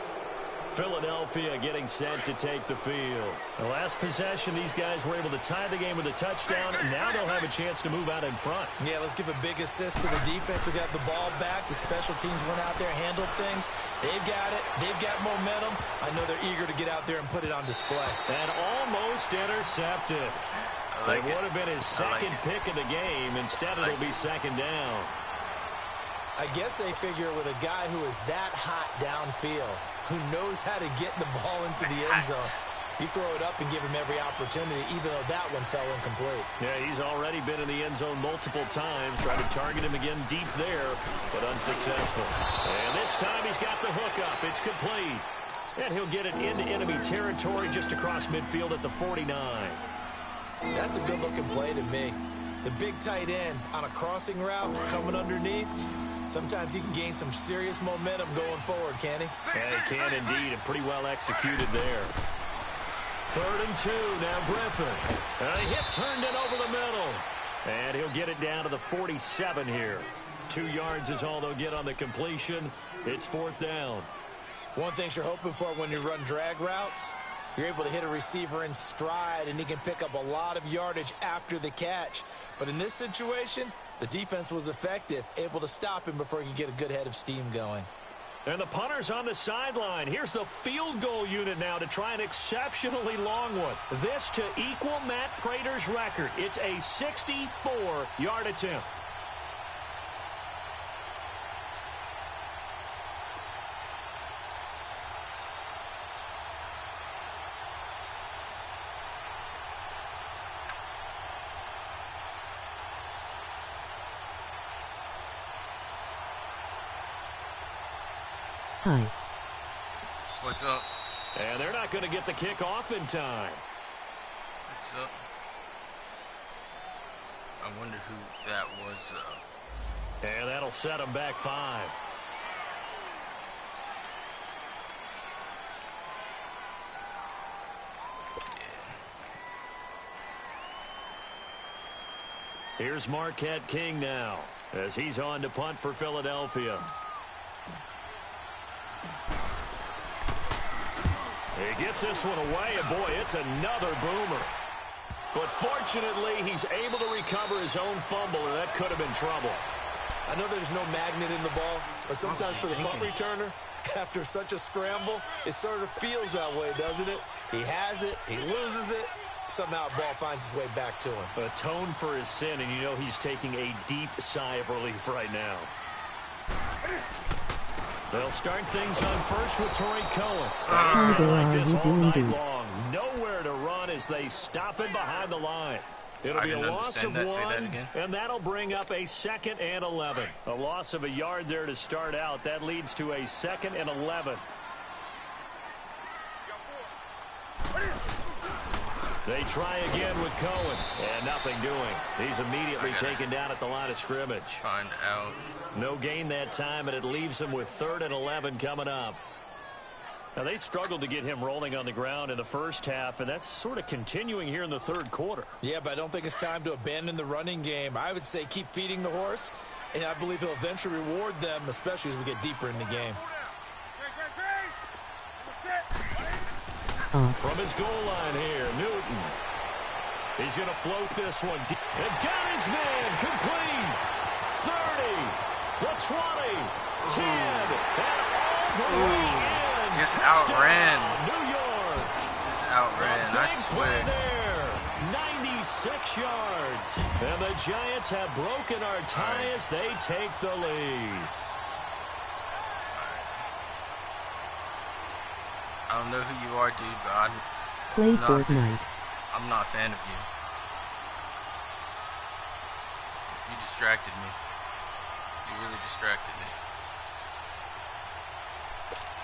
Philadelphia getting set to take the field. The last possession, these guys were able to tie the game with a touchdown, and now they'll have a chance to move out in front. Yeah, let's give a big assist to the defense who got the ball back. The special teams went out there, handled things. They've got it. They've got momentum. I know they're eager to get out there and put it on display. And almost intercepted. It would have been his second pick of the game. Instead, it'll be 2nd down. I guess they figure with a guy who is that hot downfield, who knows how to get the ball into the end zone, you throw it up and give him every opportunity, even though that one fell incomplete. Yeah, he's already been in the end zone multiple times, trying to target him again deep there, but unsuccessful. And this time he's got the hook up. It's complete. And he'll get it into enemy territory just across midfield at the 49. That's a good-looking play to me. The big tight end on a crossing route coming underneath. Sometimes he can gain some serious momentum going forward, can he? Yeah, he can indeed, and pretty well executed there. 3rd and 2, now Griffin. He hits Herndon over the middle. And he'll get it down to the 47 here. 2 yards is all they'll get on the completion. It's 4th down. One thing you're hoping for when you run drag routes, you're able to hit a receiver in stride, and he can pick up a lot of yardage after the catch. But in this situation, the defense was effective, able to stop him before he could get a good head of steam going. And the punter's on the sideline. Here's the field goal unit now to try an exceptionally long one. This to equal Matt Prater's record. It's a 64-yard attempt. Hi. What's up? And they're not going to get the kick off in time. What's up? I wonder who that was. And that'll set them back 5. Yeah. Here's Marquette King now, as he's on to punt for Philadelphia. He gets this one away, and boy, it's another boomer. But fortunately, he's able to recover his own fumble, or that could have been trouble. I know there's no magnet in the ball, but sometimes for the punt returner, after such a scramble, it sort of feels that way, doesn't it? He has it, he loses it, somehow the ball finds its way back to him. Atone for his sin, and you know he's taking a deep sigh of relief right now. They'll start things on first with Torrey Cohen. He's been like this all night long. Nowhere to run as they stop him behind the line. It'll be a loss of 1, and that'll bring up a 2nd and 11. A loss of a yard there to start out. That leads to a 2nd and 11. They try again with Cohen, and nothing doing. He's immediately taken down at the line of scrimmage. Find out. No gain that time, and it leaves him with 3rd and 11 coming up. Now, they struggled to get him rolling on the ground in the first half, and that's sort of continuing here in the 3rd quarter. Yeah, but I don't think it's time to abandon the running game. I would say keep feeding the horse, and I believe he'll eventually reward them, especially as we get deeper in the game. From his goal line here, Newton. He's going to float this one. And got his man complete. 30, the 20, 10, and all the way in. Just outran. New York. Just outran, I swear. There, 96 yards. And the Giants have broken our tie as they take the lead. I don't know who you are, dude, but Play Fortnite. I'm not a fan of you. You distracted me. You really distracted me.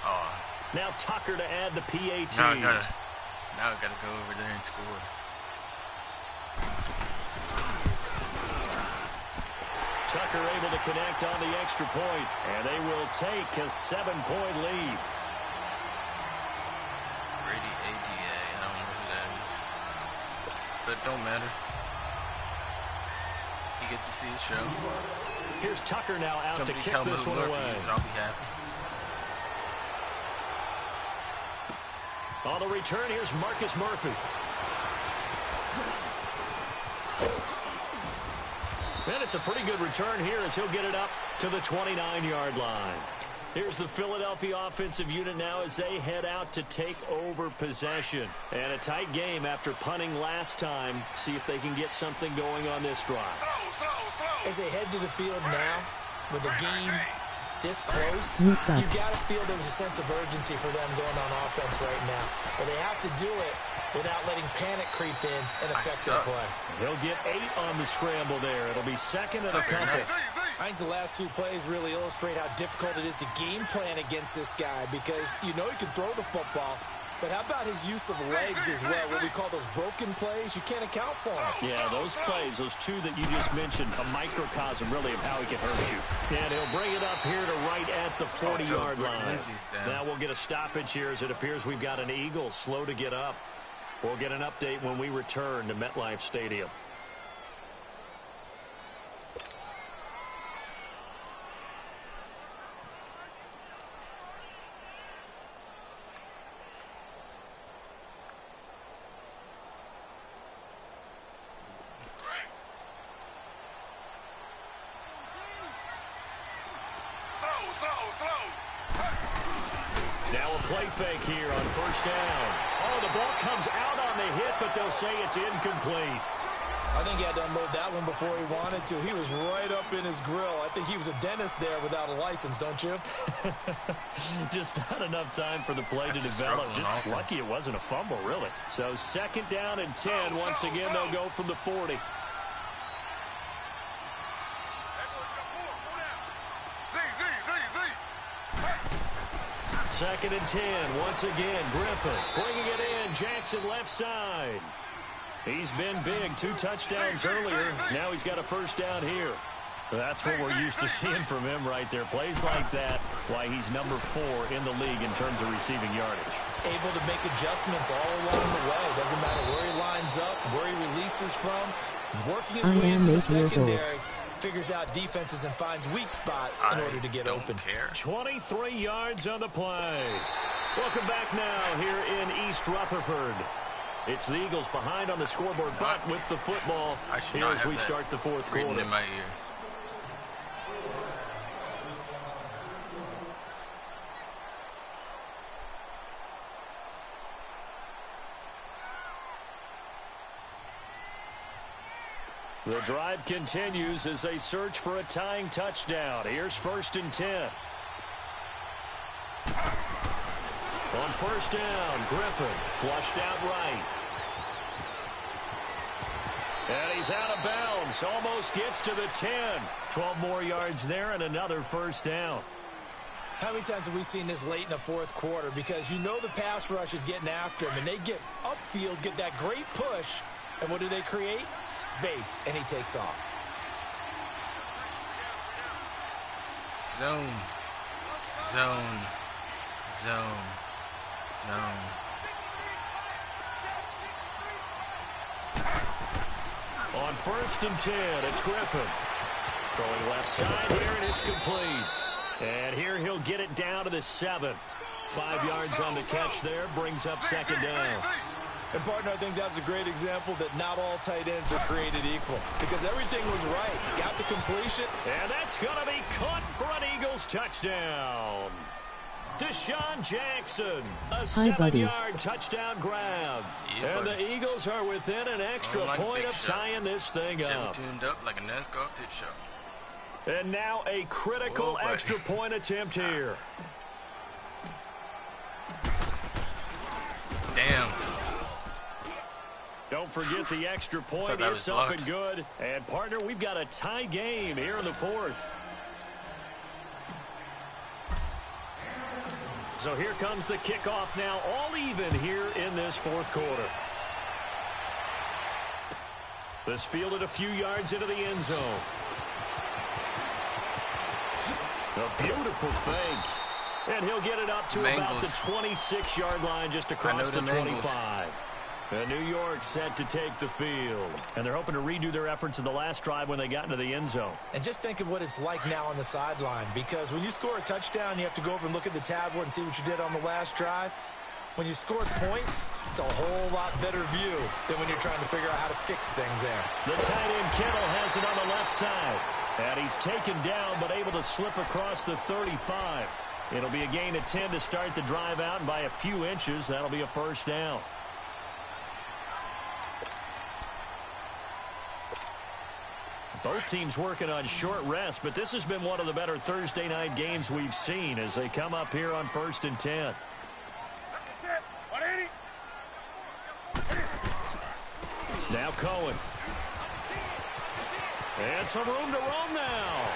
Oh. Now Tucker to add the PAT. Now I gotta go over there and score. Tucker able to connect on the extra point, and they will take a 7-point lead. I don't know who that is, but it don't matter. You get to see the show. Here's Tucker now out Somebody to kick tell me this who one Murphy away. is, and I'll be happy. On the return, here's Marcus Murphy. And it's a pretty good return here as he'll get it up to the 29-yard line. Here's the Philadelphia offensive unit now as they head out to take over possession. And a tight game after punting last time. See if they can get something going on this drive. As they head to the field now, with the game this close, You got to feel there's a sense of urgency for them going on offense right now. But they have to do it without letting panic creep in and affect their play. He'll get 8 on the scramble there. It'll be 2nd and a couple. Nice. I think the last 2 plays really illustrate how difficult it is to game plan against this guy because you know he can throw the football, but how about his use of legs as well, what we call those broken plays? You can't account for them. Yeah, those plays, those 2 that you just mentioned, a microcosm really of how he can hurt you. And he'll bring it up here to right at the 40-yard line. Now we'll get a stoppage here as it appears we've got an Eagle slow to get up. We'll get an update when we return to MetLife Stadium. Now a play fake here on first down. Oh, the ball comes out on the hit, but they'll say it's incomplete. I think he had to unload that one before he wanted to. He was right up in his grill. I think he was a dentist there without a license, don't you? Just not enough time for the play to develop. Just lucky it wasn't a fumble, really. So 2nd down and 10. Once again, they'll go from the 40. Second and 10. Once again, Griffin bringing it in. Jackson left side. He's been big. 2 touchdowns earlier. Now he's got a first down here. That's what we're used to seeing from him right there. Plays like that, why he's number 4 in the league in terms of receiving yardage. Able to make adjustments all along the way. Doesn't matter where he lines up, where he releases from. Working his way into the secondary. Figures out defenses and finds weak spots in order to get open. 23 yards on the play. Welcome back now here in East Rutherford. It's the Eagles behind on the scoreboard, but with the football here as we start the 4th quarter. In my ear. The drive continues as they search for a tying touchdown. Here's 1st and 10. On first down, Griffin flushed out right. And he's out of bounds. Almost gets to the 10. 12 more yards there and another first down. How many times have we seen this late in the fourth quarter? Because you know the pass rush is getting after him, and they get upfield, get that great push, and what do they create? Space, and he takes off. Zone. Zone. Zone. Zone. On 1st and 10, it's Griffin. Throwing left side here, and it's complete. And here he'll get it down to the 7. 5 yards on the catch there, brings up 2nd down. And, partner, I think that's a great example that not all tight ends are created equal because everything was right. Got the completion. And that's going to be caught for an Eagles touchdown. Deshaun Jackson, a 7-yard touchdown grab. Yeah, and the Eagles are within an extra point of tying this thing up. Tuned up like a NASCAR pit show. And now a critical extra point attempt here. Damn. Don't forget the extra point. It's up and good. And, partner, we've got a tie game here in the 4th. So here comes the kickoff now, all even here in this 4th quarter. This fielded a few yards into the end zone. A beautiful fake. And he'll get it up to about the 26-yard line just across the 25. And New York set to take the field. And they're hoping to redo their efforts in the last drive when they got into the end zone. And just think of what it's like now on the sideline. Because when you score a touchdown, you have to go over and look at the tablet and see what you did on the last drive. When you score points, it's a whole lot better view than when you're trying to figure out how to fix things there. The tight end Kittle has it on the left side. And he's taken down but able to slip across the 35. It'll be a gain of 10 to start the drive out, and by a few inches, that'll be a 1st down. Both teams working on short rest, but this has been one of the better Thursday night games we've seen as they come up here on 1st and 10. Now Cohen. And some room to roam now.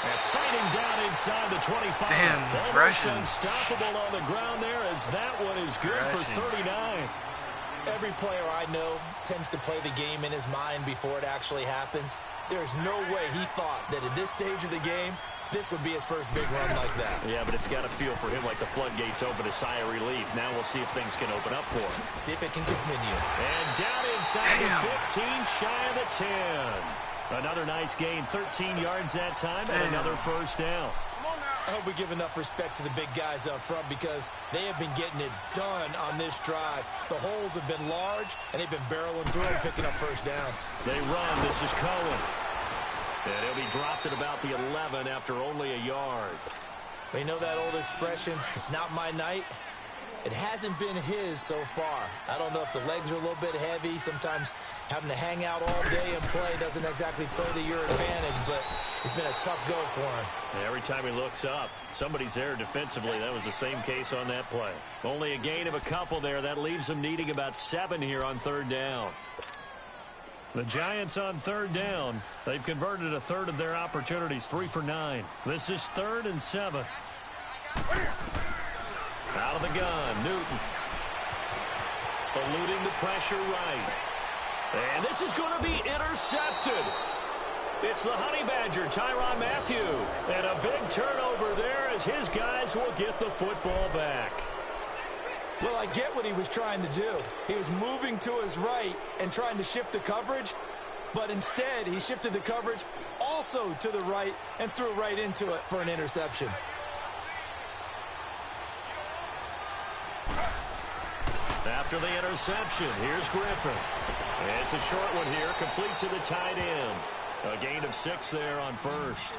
And fighting down inside the 25. Damn, fresh. Unstoppable on the ground there as that one is good for 39. Every player I know tends to play the game in his mind before it actually happens. There's no way he thought that at this stage of the game, this would be his first big run like that. Yeah, but it's got to feel for him like the floodgates open, a sigh of relief. Now we'll see if things can open up for him. See if it can continue. And down inside the 15, shy of the 10. Another nice gain, 13 yards that time, and another 1st down. I hope we give enough respect to the big guys up front because they have been getting it done on this drive. The holes have been large, and they've been barreling through and picking up 1st downs. They run. This is Cohen. And he'll be dropped at about the 11 after only a yard. They know that old expression, it's not my night. It hasn't been his so far. I don't know if the legs are a little bit heavy. Sometimes having to hang out all day and play doesn't exactly play to your advantage, but it's been a tough go for him. And every time he looks up, somebody's there defensively. That was the same case on that play. Only a gain of a couple there. That leaves them needing about 7 here on 3rd down. The Giants on 3rd down. They've converted a third of their opportunities, 3 for 9. This is 3rd and 7. Out of the gun, Newton. Eluding the pressure right. And this is going to be intercepted. It's the Honey Badger, Tyrann Mathieu. And a big turnover there as his guys will get the football back. Well, I get what he was trying to do. He was moving to his right and trying to shift the coverage, but instead he shifted the coverage also to the right and threw right into it for an interception. After the interception, here's Griffin. It's a short one here, complete to the tight end. A gain of 6 there on 1st.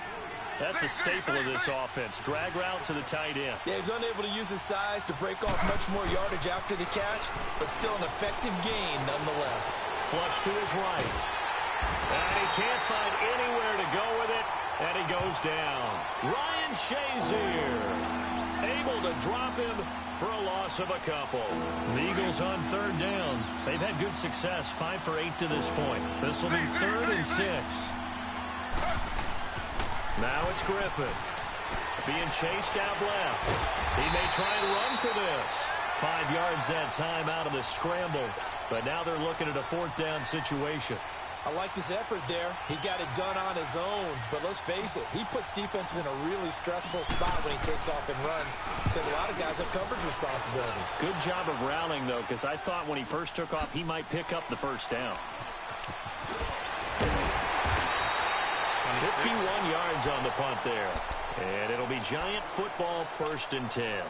That's a staple of this offense. Drag route to the tight end. Yeah, he's unable to use his size to break off much more yardage after the catch, but still an effective gain nonetheless. Flush to his right. And he can't find anywhere to go with it, and he goes down. Ryan Shazier able to drop him for a loss of a couple. The Eagles on 3rd down. They've had good success, 5 for 8 to this point. This will be 3rd and 6. Now it's Griffin. being chased out left. He may try and run for this. 5 yards that time out of the scramble. But now they're looking at a 4th down situation. I like his effort there. He got it done on his own. But let's face it, he puts defenses in a really stressful spot when he takes off and runs because a lot of guys have coverage responsibilities. Good job of rallying, though, because I thought when he first took off, he might pick up the 1st down. 51 yards on the punt there. And it'll be Giant football 1st and 10.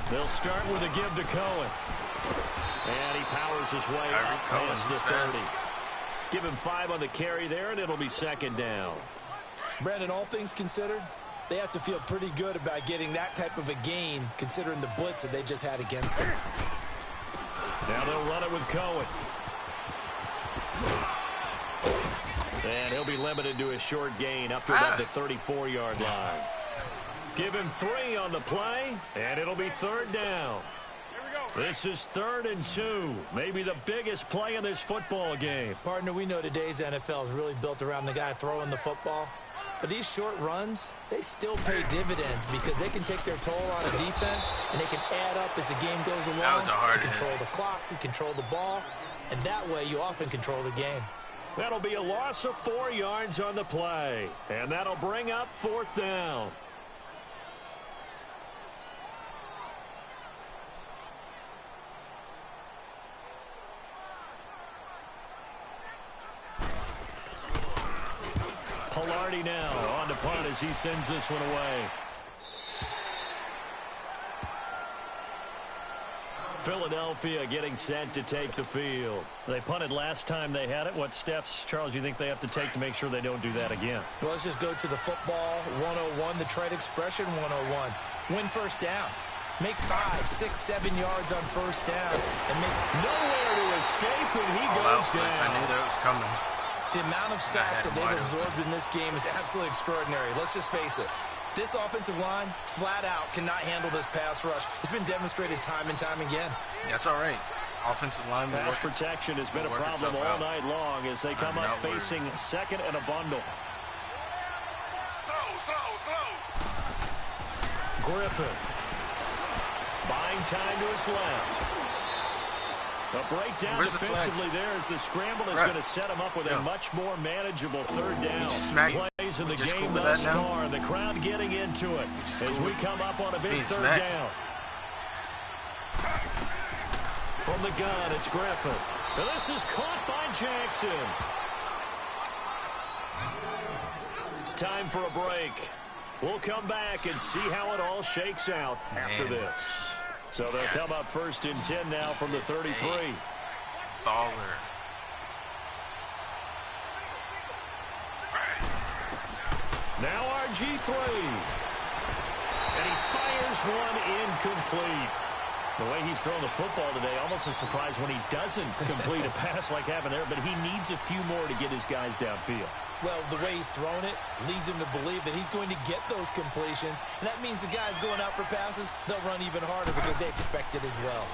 They'll start with a give to Cohen. And he powers his way up past the 30. Give him 5 on the carry there, and it'll be 2nd down. Brandon, all things considered, they have to feel pretty good about getting that type of a gain, considering the blitz that they just had against them. Now they'll run it with Cohen. And he'll be limited to a short gain up to about the 34-yard line. Give him 3 on the play, and it'll be 3rd down. This is 3rd and 2, maybe the biggest play in this football game. Partner, we know today's NFL is really built around the guy throwing the football. But these short runs, they still pay dividends because they can take their toll on a defense, and they can add up as the game goes along. That was a hard You control the clock, you control the ball, and that way you often control the game. That'll be a loss of 4 yards on the play, and that'll bring up 4th down. Pilardi now on the punt as he sends this one away. Philadelphia getting set to take the field. They punted last time they had it. What steps, Charles, you think they have to take to make sure they don't do that again? Well, let's just go to the football 101, the trade expression 101. Win 1st down. Make 5, 6, 7 yards on 1st down. And make nowhere to escape when he goes down. I knew that was coming. The amount of sacks that they've absorbed in this game is absolutely extraordinary. Let's just face it. This offensive line, flat out, cannot handle this pass rush. It's been demonstrated time and time again. That's all right. Offensive line will pass protection has been a problem all night long as they come up facing 2nd and a bundle. Griffin. Buying time to his left. A breakdown defensively there as the scramble is going to set him up with a much more manageable 3rd down. Plays in the game thus far, and the crowd getting into it as we come up on a big 3rd down. From the gun, it's Griffin. And this is caught by Jackson. Time for a break. We'll come back and see how it all shakes out after this. So they'll come up 1st and 10 now from the 33. Baller. Now RG3. And he fires one incomplete. The way he's thrown the football today, almost a surprise when he doesn't complete a pass like happened there, but he needs a few more to get his guys downfield. Well, the way he's thrown it leads him to believe that he's going to get those completions, and that means the guys going out for passes, they'll run even harder because they expect it as well.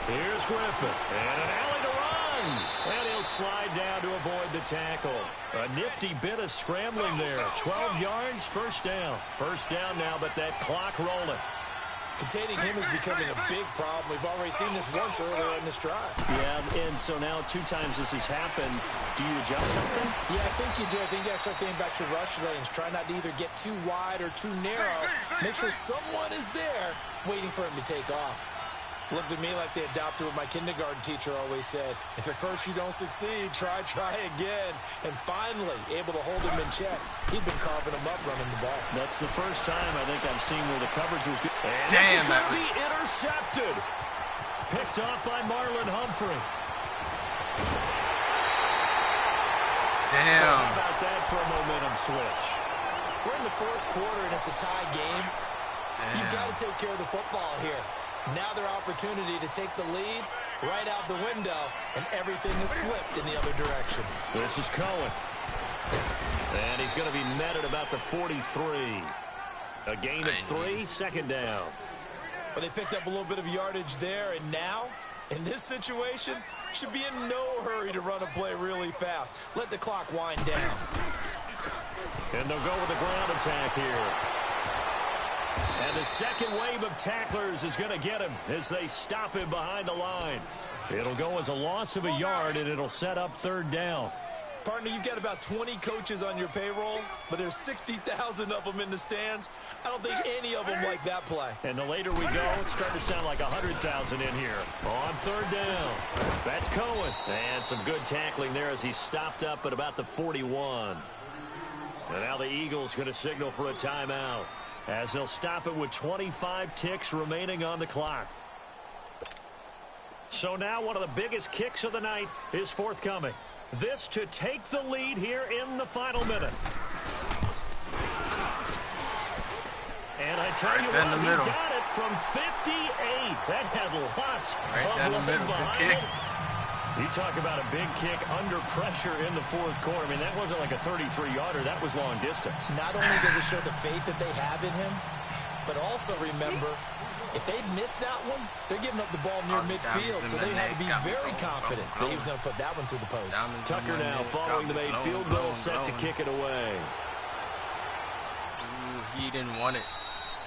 Here's Griffin, and an alley to run, and he'll slide down to avoid the tackle. A nifty bit of scrambling there. 12 yards, 1st down. 1st down now, but that clock rolling. Containing him is becoming a big problem. We've already seen this once earlier in this drive. Yeah, and so now 2 times this has happened. Do you adjust something? Yeah, I think you do. I think you got to start thinking about your rush lanes. Try not to either get too wide or too narrow. Make sure someone is there waiting for him to take off. Looked at me like they adopted what my kindergarten teacher always said. If at first you don't succeed, try again. And finally, able to hold him in check. He'd been carving him up running the ball. That's the first time I think I've seen where the coverage was good. And damn, this is going to be intercepted. Picked off by Marlon Humphrey. Damn. So how about that for a momentum switch? We're in the 4th quarter, and it's a tie game. Damn. You've got to take care of the football here. Now their opportunity to take the lead right out the window, and everything is flipped in the other direction. This is Cohen. And he's going to be met at about the 43. A gain of 3, 2nd down. Well, they picked up a little bit of yardage there, and now In this situation, should be in no hurry to run a play really fast. Let the clock wind down. And they'll go with the ground attack here. And the second wave of tacklers is going to get him as they stop him behind the line. It'll go as a loss of a yard, and it'll set up third down. Partner, you've got about 20 coaches on your payroll, but there's 60,000 of them in the stands. I don't think any of them like that play. And the later we go, it's starting to sound like 100,000 in here. On third down, that's Cohen. And some good tackling there as he stopped up at about the 41. And now the Eagles going to signal for a timeout as they'll stop it with 25 ticks remaining on the clock. So now one of the biggest kicks of the night is forthcoming. This to take the lead here in the final minute. And I tell you what, he got it from 58. That had lots right down the middle. Good kick. You talk about a big kick under pressure in the fourth quarter. I mean, that wasn't like a 33-yarder. That was long distance. Not only does it show the faith that they have in him, but also remember, if they miss that one, they're giving up the ball near midfield, so they have to be very confident that he was going to put that one through the post. Tucker now following the made field goal, set to kick it away. Ooh, he didn't want it.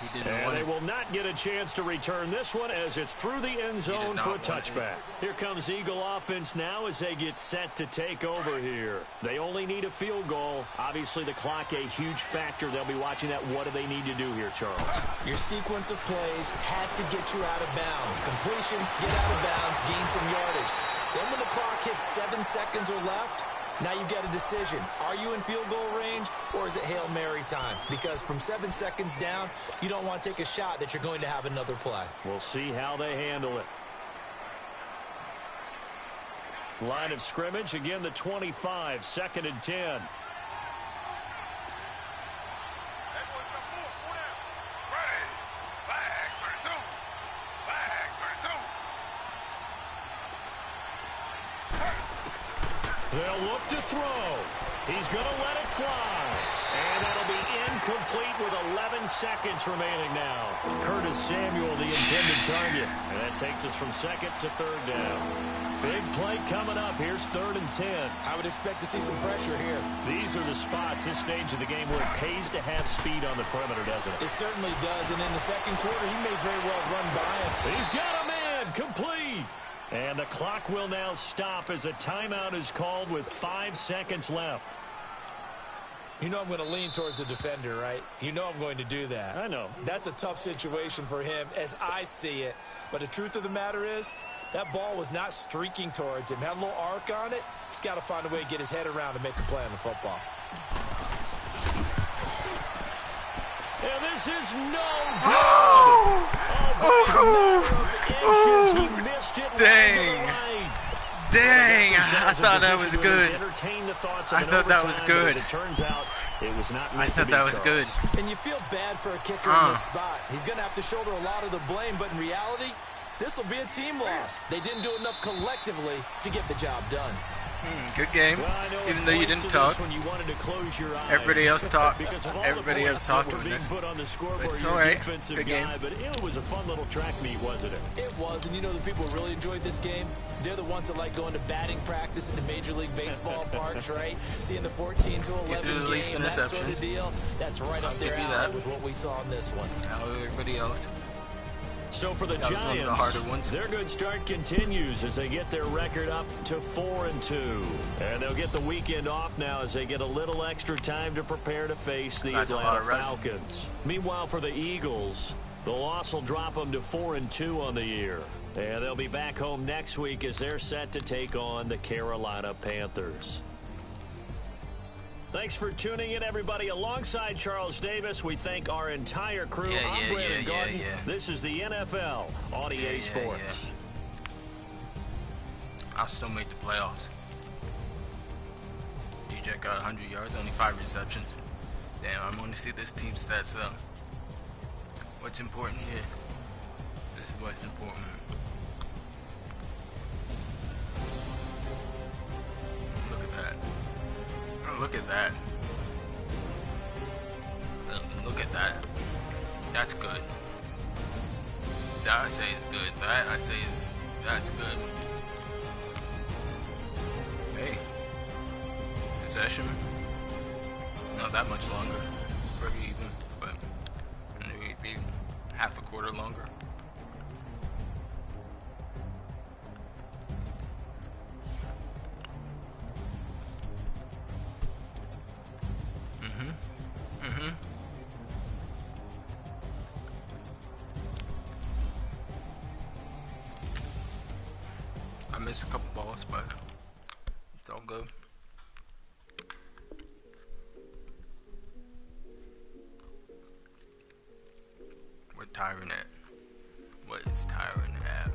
He didn't want And they it. will not get a chance to return this one as it's through the end zone for a touchback. Here comes Eagle offense now as they get set to take over here. They only need a field goal. Obviously, the clock a huge factor. They'll be watching that. What do they need to do here, Charles? Your sequence of plays has to get you out of bounds. Completions, get out of bounds, gain some yardage. Then when the clock hits 7 seconds or left, now you've got a decision. Are you in field goal range, or is it Hail Mary time? Because from 7 seconds down, you don't want to take a shot that you're going to have another play. We'll see how they handle it. Line of scrimmage, again the 25, 2nd and 10. They'll look to throw. He's going to let it fly. And that'll be incomplete with 11 seconds remaining now. Curtis Samuel, the intended target. And that takes us from second to third down. Big play coming up. Here's 3rd and 10. I would expect to see some pressure here. These are the spots, this stage of the game, where it pays to have speed on the perimeter, doesn't it? It certainly does. And in the second quarter, he may very well run by him. He's got him in. Complete. And the clock will now stop as a timeout is called with 5 seconds left. You know I'm going to lean towards the defender, right? You know I'm going to do that. I know. That's a tough situation for him as I see it. But the truth of the matter is, that ball was not streaking towards him. Had a little arc on it. He's got to find a way to get his head around and make a play on the football. And this is no good. Oh, he missed it. Dang. Dang, I thought that was good. I thought that was good. It turns out it was not. I thought that was good. And you feel bad for a kicker in this spot. He's going to have to shoulder a lot of the blame, but in reality, this will be a team loss. They didn't do enough collectively to get the job done. Good game, even though you didn't talk. Everybody else talked. Everybody else talked during this. It's all right. Good game. But it was a fun little track meet, wasn't it? It was, and you know the people who really enjoyed this game? They're the ones that like going to batting practice in the Major League Baseball parks, right? Seeing the 14 to 11 game, that sort of deal. That's right up there with what we saw in this one. Now everybody else. So for the Giants, their good start continues as they get their record up to 4-2. And they'll get the weekend off now as they get a little extra time to prepare to face the Atlanta Falcons. Meanwhile, for the Eagles, the loss will drop them to 4-2 on the year. And they'll be back home next week as they're set to take on the Carolina Panthers. Thanks for tuning in, everybody. Alongside Charles Davis, we thank our entire crew. I'm Brandon Garden. This is the NFL on EA Sports. I'll still make the playoffs. DJ got 100 yards, only 5 receptions. Damn, I'm going to see this team stats up. What's important here? This is what's important. Look at that. Look at that. Look at that. That's good. That I say is good. That I say is That's good. Hey. Possession. Not that much longer. Pretty even, but maybe half a quarter longer. I missed a couple balls, but it's all good. Where Tyron at? What is Tyron at?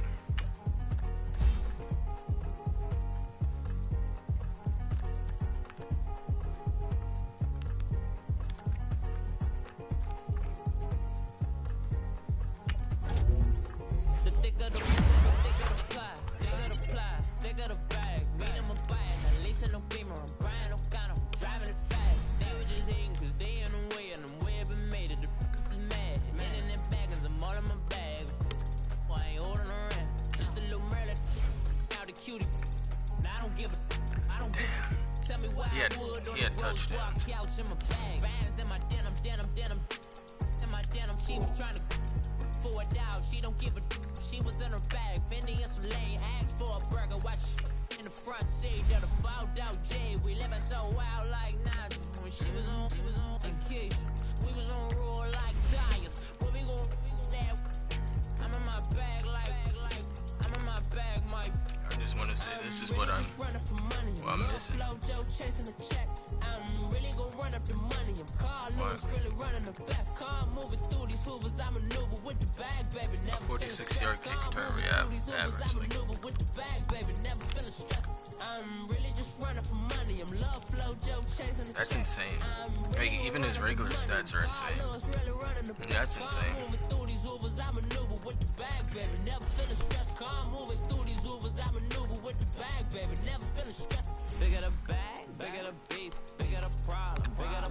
He had touchdowns. She was trying to forward out. She don't give a. She was in her bag. Fendi and some lane. Asked for a burger. Watch in the front seat of the fouled out J. We living so wild like Nas. When she was on vacation, we was on roll like tires. What we gon' that? I'm in my bag like I'm in my bag, Mike. I just want to say this is what I'm missing. I'm really gonna run up the money. I'm Carlos, really running the best. Car moving through these hoovers. I maneuver with the bag, baby. A 46-yard kick return average. With the bag, baby. Never feeling stressed. I'm really just running for money. I'm love flow, Joe chasing the That's insane. Like, even his regular stats are insane. That's insane. I maneuver with the bag, baby. Never feeling stressed. Car moving through these hoovers. I maneuver with the bag, baby. Never feeling stressed. Bigger the bag, bigger the beef, bigger the problem, bigger the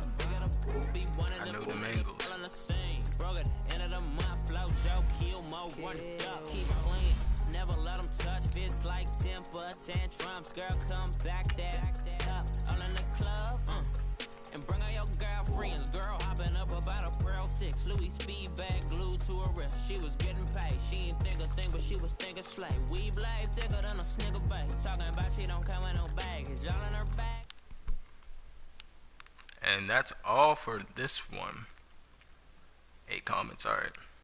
be one of I them. know the Mangles. All on the same. Broke at the end of the month. Flow, Joe, kill, mo, run it up. Keep clean. Never let them touch. Fits like temper tantrums. Girl, come back there. Up. All in the club. And bring all your girlfriends. Girl hopping up about a Pearl 6. Louis speed bag glued to her wrist. She was getting paid. She ain't think a thing, but she was thinking slay. We blade thicker than a snigger bag. Talking about she don't come with no baggage. Y'all in her bag. And that's all for this one. 8 comments, alright.